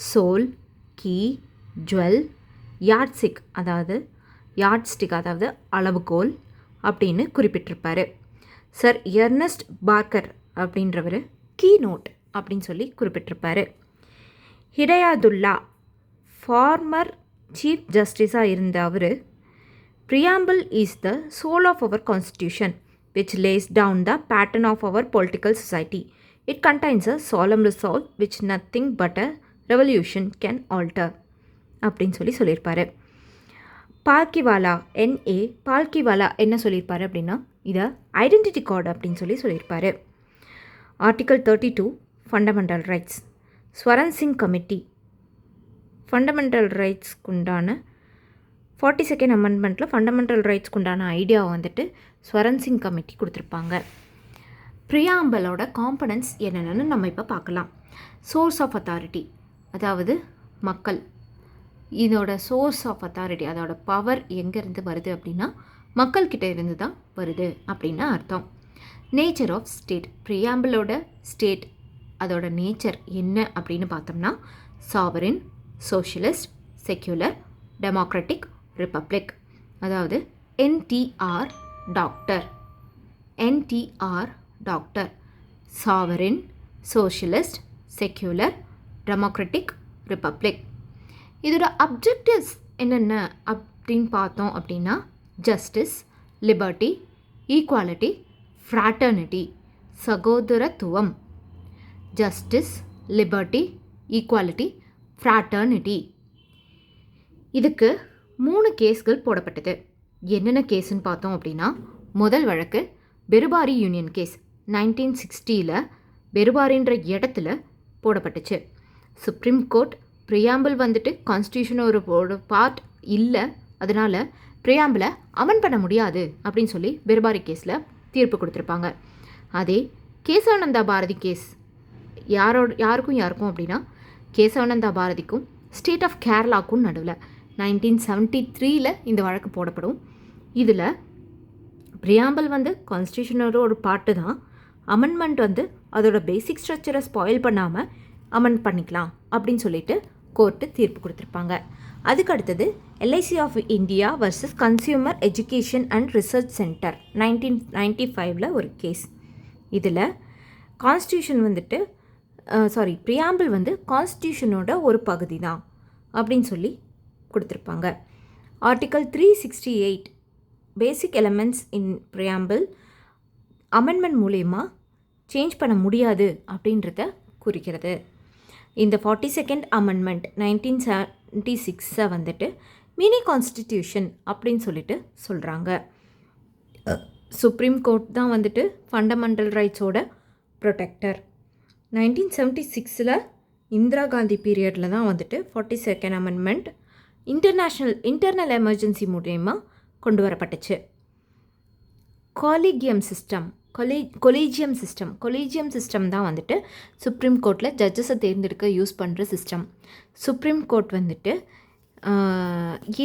soul, key, jewel, yardstick அதாவது அளவுகோல் அப்படின்னு குறிப்பிட்டிருப்பார். சர் எர்னஸ்ட் பார்க்கர் அப்படின்றவர் கீ நோட் அப்படின்னு குறிப்பிட்டிருப்பார். ஹிடயாதுல்லா ஃபார்மர் சீஃப் ஜஸ்டிஸாக இருந்த அவர் preamble is the soul of our constitution which lays down the pattern of our political society. It contains a solemn resolve which nothing but a revolution can alter. அப்படின்னு சொல்லியிருப்பார். பால்கிவாலா பால்கிவாலா என்ன சொல்லியிருப்பார் அப்படின்னா, இதை ஐடென்டிட்டி கார்டு அப்படின்னு சொல்லியிருப்பார். Article 32 fundamental rights. Swaran Singh committee fundamental ரைட்ஸ்க்கு உண்டான 42nd அமெண்ட்மெண்ட்டில் ஃபண்டமெண்டல் ரைட்ஸ்க்கு உண்டான ஐடியாவை வந்துட்டு ஸ்வரன் சிங் கமிட்டி கொடுத்துருப்பாங்க. ப்ரியாம்பலோட காம்பனன்ட்ஸ் என்னென்னு நம்ம இப்போ பார்க்கலாம். சோர்ஸ் ஆஃப் அத்தாரிட்டி, அதாவது மக்கள். இதோட சோர்ஸ் ஆஃப் அத்தாரிட்டி, அதோட பவர் எங்கேருந்து வருது அப்படின்னா மக்கள்கிட்ட இருந்து தான் வருது அப்படின்னு அர்த்தம். நேச்சர் ஆஃப் ஸ்டேட், ப்ரியாம்பிளோட ஸ்டேட் அதோட நேச்சர் என்ன அப்படின்னு பார்த்தோம்னா sovereign, socialist, secular, democratic, republic. அதாவது NTR doctor sovereign, socialist, secular, democratic, republic. இதோட அப்ஜெக்டிவ்ஸ் என்னென்ன அப்படின்னு பார்த்தோம் அப்படின்னா ஜஸ்டிஸ், லிபர்ட்டி, ஈக்குவாலிட்டி, ஃப்ராட்டர்னிட்டி, சகோதரத்துவம். Justice, liberty, equality, fraternity. இதுக்கு 3 கேஸ்கள் போடப்பட்டது. என்னென்ன கேஸுன்னு பார்த்தோம் அப்படின்னா, முதல் வழக்கு பெருபாரி யூனியன் கேஸ் 1960 பெருபாரின்ற இடத்துல போடப்பட்டுச்சு. சுப்ரீம் கோர்ட் ப்ரியாம்பிள் வந்துட்டு கான்ஸ்டியூஷன் ஒரு பார்ட் இல்லை, அதனால் ப்ரியாம்பிளை அமெண்ட் பண்ண முடியாது அப்படின்னு சொல்லி பெருபாரி கேஸில் தீர்ப்பு கொடுத்துருப்பாங்க. அதே கேசவானந்தா பாரதி கேஸ் யாருக்கும் அப்படின்னா கேசவானந்தா பாரதிக்கும் ஸ்டேட் ஆஃப் கேரளாவுக்கும் நடுவில் 1973 இந்த வழக்கு போடப்படும். இதில் ப்ரியாம்பிள் வந்து கான்ஸ்டியூஷனோட ஒரு பார்ட்டு தான். அமெண்ட்மெண்ட் வந்து அதோட பேசிக் ஸ்ட்ரக்சரை ஸ்பாயில் பண்ணாமல் அமெண்ட் பண்ணிக்கலாம் அப்படின்னு சொல்லிட்டு கோர்ட்டு தீர்ப்பு கொடுத்துருப்பாங்க. அதுக்கு அடுத்தது LIC of India versus consumer education and research centre 1995 ஒரு கேஸ். இதில் கான்ஸ்டியூஷன் வந்துட்டு ப்ரியாம்பிள் வந்து கான்ஸ்டியூஷனோட ஒரு பகுதி தான் அப்படின்னு சொல்லி கொடுத்துருப்பாங்க. Article 368 basic elements in preamble amendment மூலயமா சேஞ்ச் பண்ண முடியாது அப்படின்றத குறிக்கிறது. இந்த 42nd அமெண்ட்மெண்ட் 1976 வந்துட்டு மினி கான்ஸ்டிடியூஷன் அப்படின்னு சொல்லிட்டு சொல்கிறாங்க. சுப்ரீம் கோர்ட் தான் வந்துட்டு ஃபண்டமெண்டல் ரைட்ஸோட ப்ரொடெக்டர். 1976 இந்திரா காந்தி பீரியடில் தான் வந்துட்டு 42nd அமெண்ட்மெண்ட் இன்டர்னல் எமர்ஜென்சி மூலயமா கொண்டு வரப்பட்டுச்சு. கொலீஜியம் சிஸ்டம் தான் வந்துட்டு சுப்ரீம் கோர்ட்டில் ஜட்ஜஸை தேர்ந்தெடுக்க யூஸ் பண்ணுற சிஸ்டம். சுப்ரீம் கோர்ட் வந்துட்டு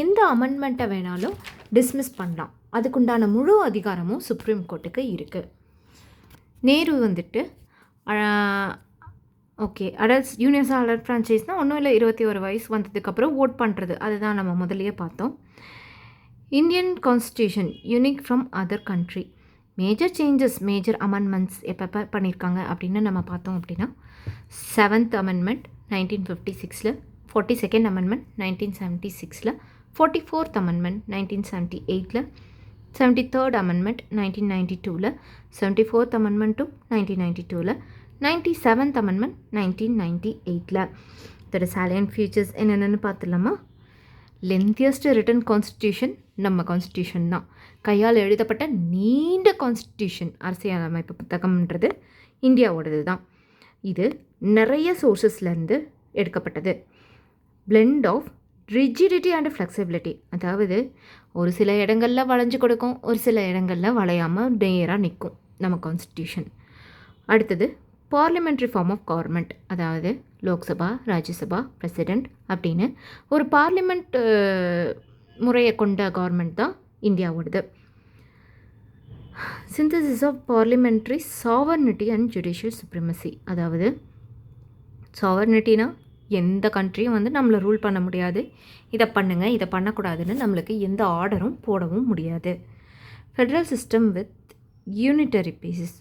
எந்த அமெண்ட்மெண்ட்டை வேணாலும் டிஸ்மிஸ் பண்ணலாம். அதுக்குண்டான முழு அதிகாரமும் சுப்ரீம் கோர்ட்டுக்கு இருக்குது. நேரு வந்துட்டு யூனிவர்சல் அடல்ட் ஃப்ரான்ச்சைஸ்னால் ஒன்றும் இல்லை, 21 வயசு வந்ததுக்கப்புறம் ஓட் பண்ணுறது. அதுதான் நம்ம முதலையே பார்த்தோம். Indian constitution unique from other country. Major amendments எப்போ பண்ணியிருக்காங்க அப்படின்னு நம்ம பார்த்தோம் அப்படின்னா 7th amendment 1956, 42nd amendment 1976, 44th amendment 1978, 73rd amendment 1992, 74th அமெண்ட்மெண்ட்டும் 1992, 97th amendment 1998. இதோட salient features என்னென்னு பார்த்துலாமா? லென்த்தியஸ்ட் ரிட்டன் கான்ஸ்டியூஷன் நம்ம கான்ஸ்டியூஷன் தான். கையால் எழுதப்பட்ட நீண்ட கான்ஸ்டியூஷன் அரசியலமைப்பு புத்தகம்ன்றது இந்தியாவோடது தான். இது நிறைய சோர்ஸஸ்லேருந்து எடுக்கப்பட்டது. Blend of rigidity and flexibility, அதாவது ஒரு சில இடங்களில் வளைஞ்சு கொடுக்கும், ஒரு சில இடங்களில் வளையாமல் நேராக நிற்கும் நம்ம கான்ஸ்டியூஷன். அடுத்தது பார்லிமெண்ட்ரி ஃபார்ம் ஆஃப் கவர்மெண்ட், அதாவது லோக்சபா, ராஜ்யசபா, பிரசிடெண்ட் அப்படின்னு ஒரு பார்லிமெண்ட் முறையை கொண்ட கவர்மெண்ட் தான் இந்தியாவோடது. Synthesis of parliamentary sovereignty and judicial supremacy, அதாவது சாவர்னிட்டினா எந்த கண்ட்ரியும் வந்து நம்மளை ரூல் பண்ண முடியாது, இதை பண்ணுங்கள் இதை பண்ணக்கூடாதுன்னு நம்மளுக்கு எந்த ஆர்டரும் போடவும் முடியாது. Federal system with unitary basis,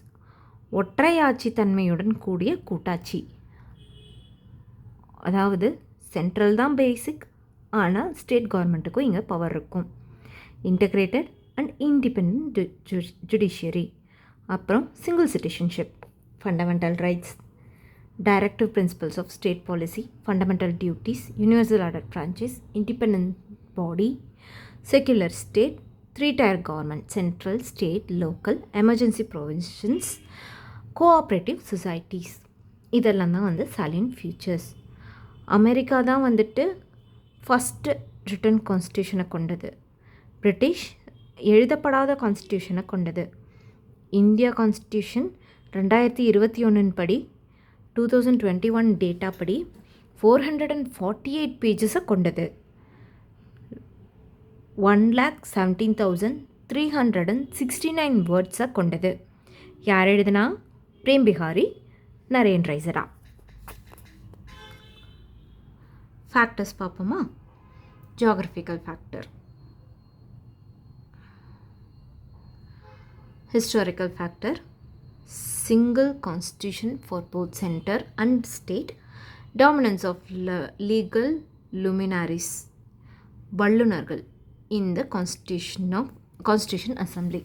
ஒற்றையாட்சி தன்மையுடன் கூடிய கூட்டாட்சி. அதாவது சென்ட்ரல் தான் பேசிக், ஆனால் ஸ்டேட் கவர்மெண்ட்டுக்கும் இங்கே பவர் இருக்கும். Integrated and independent judiciary. அப்புறம் single citizenship, fundamental rights, directive principles of state policy, fundamental duties, universal order franchise, independent body, secular state, three-tier government, central, state, local, emergency provisions, cooperative societies. இதெல்லாம் தான் வந்து salient features. அமெரிக்கா தான் வந்துட்டு ஃபஸ்ட்டு ரிட்டன் கான்ஸ்டியூஷனை கொண்டது. பிரிட்டிஷ் எழுதப்படாத கான்ஸ்டியூஷனை கொண்டது. இந்தியா கான்ஸ்டியூஷன் 2021 படி 2021 டேட்டா படி 448 பேஜஸை கொண்டது. 1,17,369 வேர்ட்ஸை கொண்டது. யார் எழுதுனா? பிரேம் பிஹாரி நரேன் ரைசரா. ஃபேக்டர்ஸ் பார்ப்போமா? Geographical factor, historical factor, single constitution for both center and state, dominance of legal luminaries, வல்லுநர்கள் in the constitution assembly.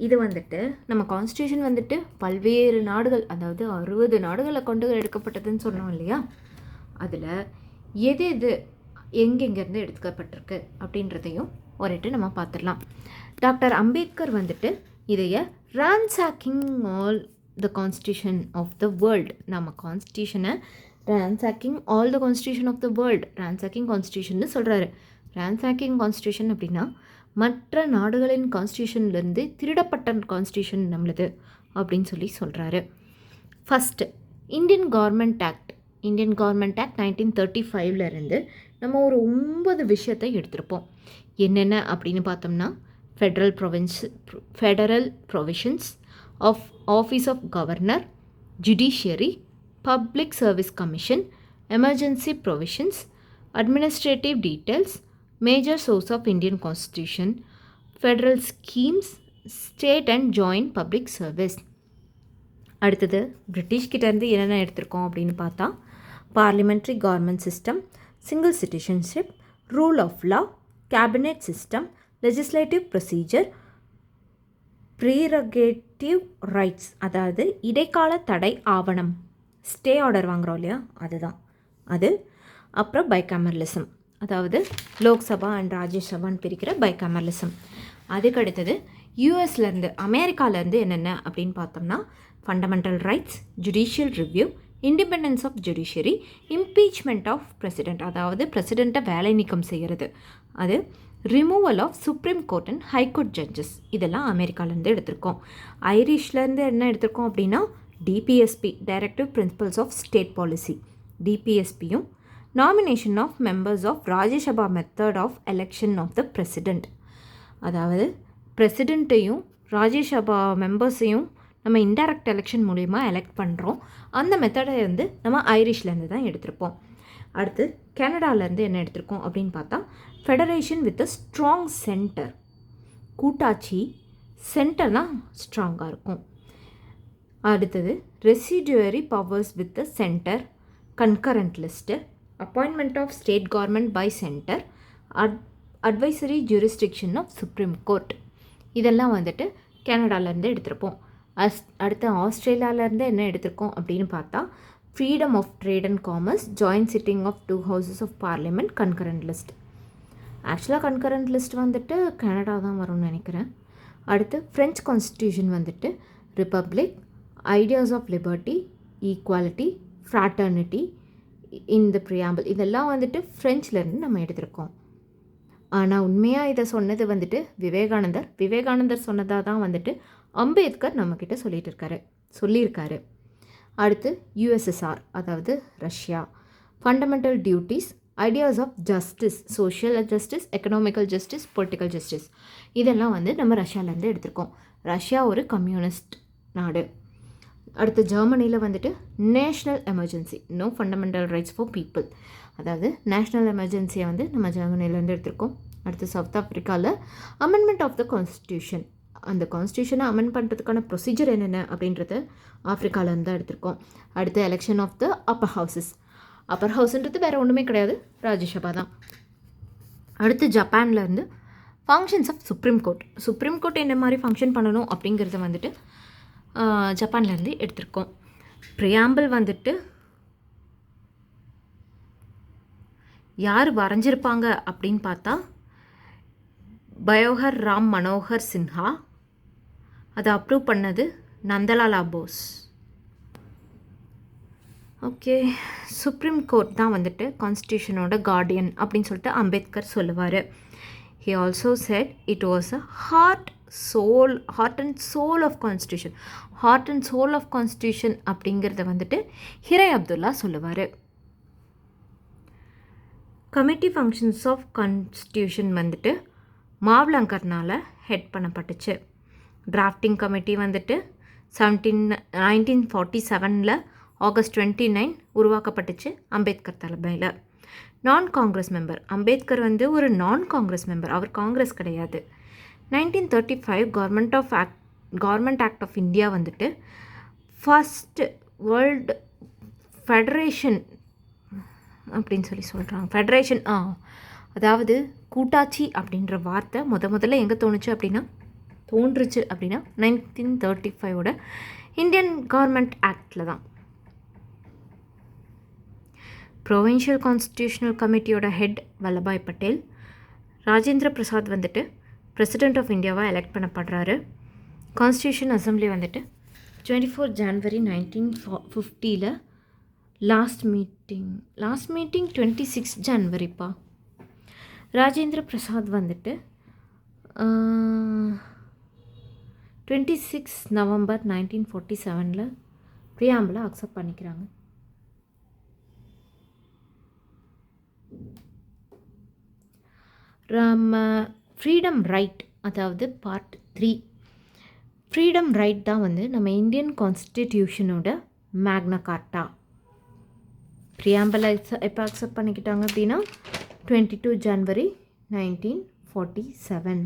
இது வந்துட்டு நம்ம கான்ஸ்டியூஷன் வந்துட்டு பல்வேறு நாடுகள், அதாவது 60 நாடுகளை கொண்டு எடுக்கப்பட்டதுன்னு சொன்னோம் இல்லையா? அதில் எது எது எங்கெங்கேருந்து எடுக்கப்பட்டிருக்கு அப்படின்றதையும் ஒருட்டு நம்ம பார்த்துடலாம். டாக்டர் அம்பேத்கர் வந்துட்டு இதைய ransacking all the constitution of the world, நம்ம கான்ஸ்டியூஷனை ransacking all the constitution of the world, ransacking கான்ஸ்டியூஷன்னு சொல்கிறாரு. ரான்சாக்கிங் கான்ஸ்டியூஷன் அப்படின்னா மற்ற நாடுகளின் கான்ஸ்டியூஷன்லேருந்து திருடப்பட்ட கான்ஸ்டியூஷன் நம்மளது அப்படின்னு சொல்கிறாரு. ஃபஸ்ட்டு இந்தியன் கவர்மெண்ட் ஆக்ட் 1935 நம்ம ஒரு 9 விஷயத்தை எடுத்திருப்போம். என்னென்ன அப்படின்னு பார்த்தோம்னா, federal provisions of office of governor, judiciary, public service commission, emergency provisions, administrative details, major source of Indian constitution, federal schemes, state and joint public service. அடுத்தது பிரிட்டிஷ்கிட்டேருந்து என்னென்ன எடுத்திருக்கோம் அப்படின்னு பார்த்தா, parliamentary government system, single citizenship, rule of law, cabinet system, legislative procedure, prerogative rights, அதாவது இடைக்கால தடை ஆவணம், ஸ்டே ஆர்டர் வாங்குகிறோம் இல்லையா, அதுதான் அது. அப்புறம் பைகாமரலிசம், அதாவது லோக்சபா அண்ட் ராஜ்யசபான்னு பிரிக்கிற பைகாமரலிசம். அதுக்கு அடுத்தது யூஎஸ்லேருந்து அமெரிக்காவிலேருந்து என்னென்ன அப்படின்னு பார்த்தோம்னா, fundamental rights, judicial review, independence of judiciary, impeachment of president, அதாவது பிரசிடெண்ட்டை வேலை நீக்கம் செய்கிறது, அது removal of supreme court and high court judges. இதெல்லாம் அமெரிக்காவிலேருந்து எடுத்திருக்கோம். ஐரிஷ்லேருந்து என்ன எடுத்திருக்கோம் அப்படின்னா, DPSP, directive principles of state policy, டிபிஎஸ்பியும் nomination of members of Rajya Sabha method of election of the president, அதாவது பிரசிடெண்ட்டையும் ராஜ்யசபா மெம்பர்ஸையும் நம்ம இன்டைரக்ட் எலெக்ஷன் மூலிமா எலெக்ட் பண்ணுறோம். அந்த மெத்தடை வந்து நம்ம ஐரிஷ்லேருந்து தான் எடுத்திருப்போம். அடுத்து கனடாவிலேருந்து என்ன எடுத்திருக்கோம் அப்படின்னு பார்த்தா, federation with a strong centre, கூட்டாட்சி, சென்டர்னால் ஸ்ட்ராங்காக இருக்கும். அடுத்தது residuary powers with a centre, concurrent list, appointment of state government by centre, advisory jurisdiction of supreme court. இதெல்லாம் வந்துட்டு கனடாவிலேருந்து எடுத்திருப்போம். அடுத்து ஆஸ்திரேலியாவிலேருந்து என்ன எடுத்திருக்கோம் அப்படின்னு பார்த்தா, freedom of trade and commerce, joint sitting of 2 houses of parliament, concurrent list. ஆக்சுவலாக கன்கரண்ட் லிஸ்ட் வந்துட்டு கனடா தான் வரும்னு நினைக்கிறேன். அடுத்து ஃப்ரெஞ்ச் கான்ஸ்டியூஷன் வந்துட்டு republic, ideas of liberty, equality, fraternity in the preamble. இதெல்லாம் வந்துட்டு ஃப்ரெஞ்சிலேருந்து நம்ம எடுத்திருக்கோம். ஆனால் உண்மையாக இதை சொன்னது வந்துட்டு விவேகானந்தர் சொன்னதாக தான் வந்துட்டு அம்பேத்கர் நம்மக்கிட்ட சொல்லியிருக்காரு. அடுத்து யூஎஸ்எஸ்ஆர், அதாவது Russia, fundamental duties, ideas of justice, social justice, economical justice, political justice. இதெல்லாம் வந்து நம்ம ரஷ்யாவிலேருந்து எடுத்திருக்கோம். ரஷ்யா ஒரு கம்யூனிஸ்ட் நாடு. அடுத்து ஜெர்மனியில் வந்துட்டு national emergency, no fundamental rights for people, அதாவது நேஷ்னல் எமர்ஜென்சியை வந்து நம்ம ஜெர்மனிலேருந்து எடுத்திருக்கோம். அடுத்து சவுத் ஆஃப்ரிக்காவில் அமெண்ட்மெண்ட் ஆஃப் த கான்ஸ்டியூஷன், அந்த கான்ஸ்டியூஷனை அமெண்ட் பண்ணுறதுக்கான ப்ரொசீஜர் என்னென்ன அப்படின்றத ஆஃப்ரிக்காவிலேருந்து தான் எடுத்திருக்கோம். அடுத்து எலெக்ஷன் ஆஃப் த அப்பர் ஹவுஸ்ன்றது வேறு ஒன்றுமே கிடையாது, ராஜ்யசபா தான். அடுத்து ஜப்பான்லேருந்து ஃபங்க்ஷன்ஸ் ஆஃப் சுப்ரீம் கோர்ட் என்ன மாதிரி ஃபங்க்ஷன் பண்ணணும் அப்படிங்கிறத வந்துட்டு ஜப்பான்லேருந்து எடுத்திருக்கோம். ப்ரியாம்பிள் வந்துட்டு யார் வரைஞ்சிருப்பாங்க அப்படின்னு பார்த்தா பயோஹர் ராம் மனோகர் சின்ஹா. அதை அப்ரூவ் பண்ணது Nandalal Bose. Okay, supreme court தான் வந்துட்டு கான்ஸ்டியூஷனோட கார்டியன் அப்படின்னு சொல்லிட்டு அம்பேத்கர் சொல்லுவார். He also said it was a heart and soul of constitution. Heart and soul of constitution அப்படிங்கிறத வந்துட்டு ஹிரே அப்துல்லா சொல்லுவார். கமிட்டி ஃபங்க்ஷன்ஸ் ஆஃப் கான்ஸ்டியூஷன் வந்துட்டு மாவ்லங்கர்னால் ஹெட் பண்ணப்பட்டுச்சு. டிராஃப்டிங் கமிட்டி வந்துட்டு 1947 ஆகஸ்ட் 29 உருவாக்கப்பட்டுச்சு அம்பேத்கர் தலைமையில். நான் காங்கிரஸ் மெம்பர், அம்பேத்கர் வந்து ஒரு நான் காங்கிரஸ் மெம்பர், அவர் காங்கிரஸ் கிடையாது. 1935 கவர்மெண்ட் ஆக்ட் ஆஃப் இந்தியா வந்துட்டு ஃபஸ்ட் வேர்ல்டு ஃபெடரேஷன் அப்படின்னு சொல்கிறாங்க. ஃபெடரேஷன் அதாவது கூட்டாட்சி அப்படின்ற வார்த்தை முதல்ல எங்கே தோணுச்சு அப்படின்னா 1935 இந்தியன் கவர்மெண்ட் ஆக்டில் தான். ப்ரொவின்ஷியல் கான்ஸ்டியூஷனல் கமிட்டியோட ஹெட் வல்லபாய் பட்டேல். ராஜேந்திர பிரசாத் வந்துட்டு பிரசிடெண்ட் ஆஃப் இந்தியாவாக எலெக்ட் பண்ணப்படுறாரு. கான்ஸ்டியூஷன் அசம்பிளி வந்துட்டு 24 ஜனவரி 1950 லாஸ்ட் மீட்டிங் 26 ஜனவரிப்பா. ராஜேந்திர பிரசாத் வந்துட்டு 26 நவம்பர் 1947 ப்ரியாம்பிளை அக்செப்ட் பண்ணிக்கிறாங்க. ஃப்ரீடம் ரைட், அதாவது பார்ட் 3 ஃப்ரீடம் ரைட் தான் வந்து நம்ம இந்தியன் கான்ஸ்டிடியூஷனோட மேக்னா கார்ட்டா. ப்ரியாம்பிளை எப்போ அக்செப்ட் பண்ணிக்கிட்டாங்க அப்படின்னா 22 ஜனவரி 1947.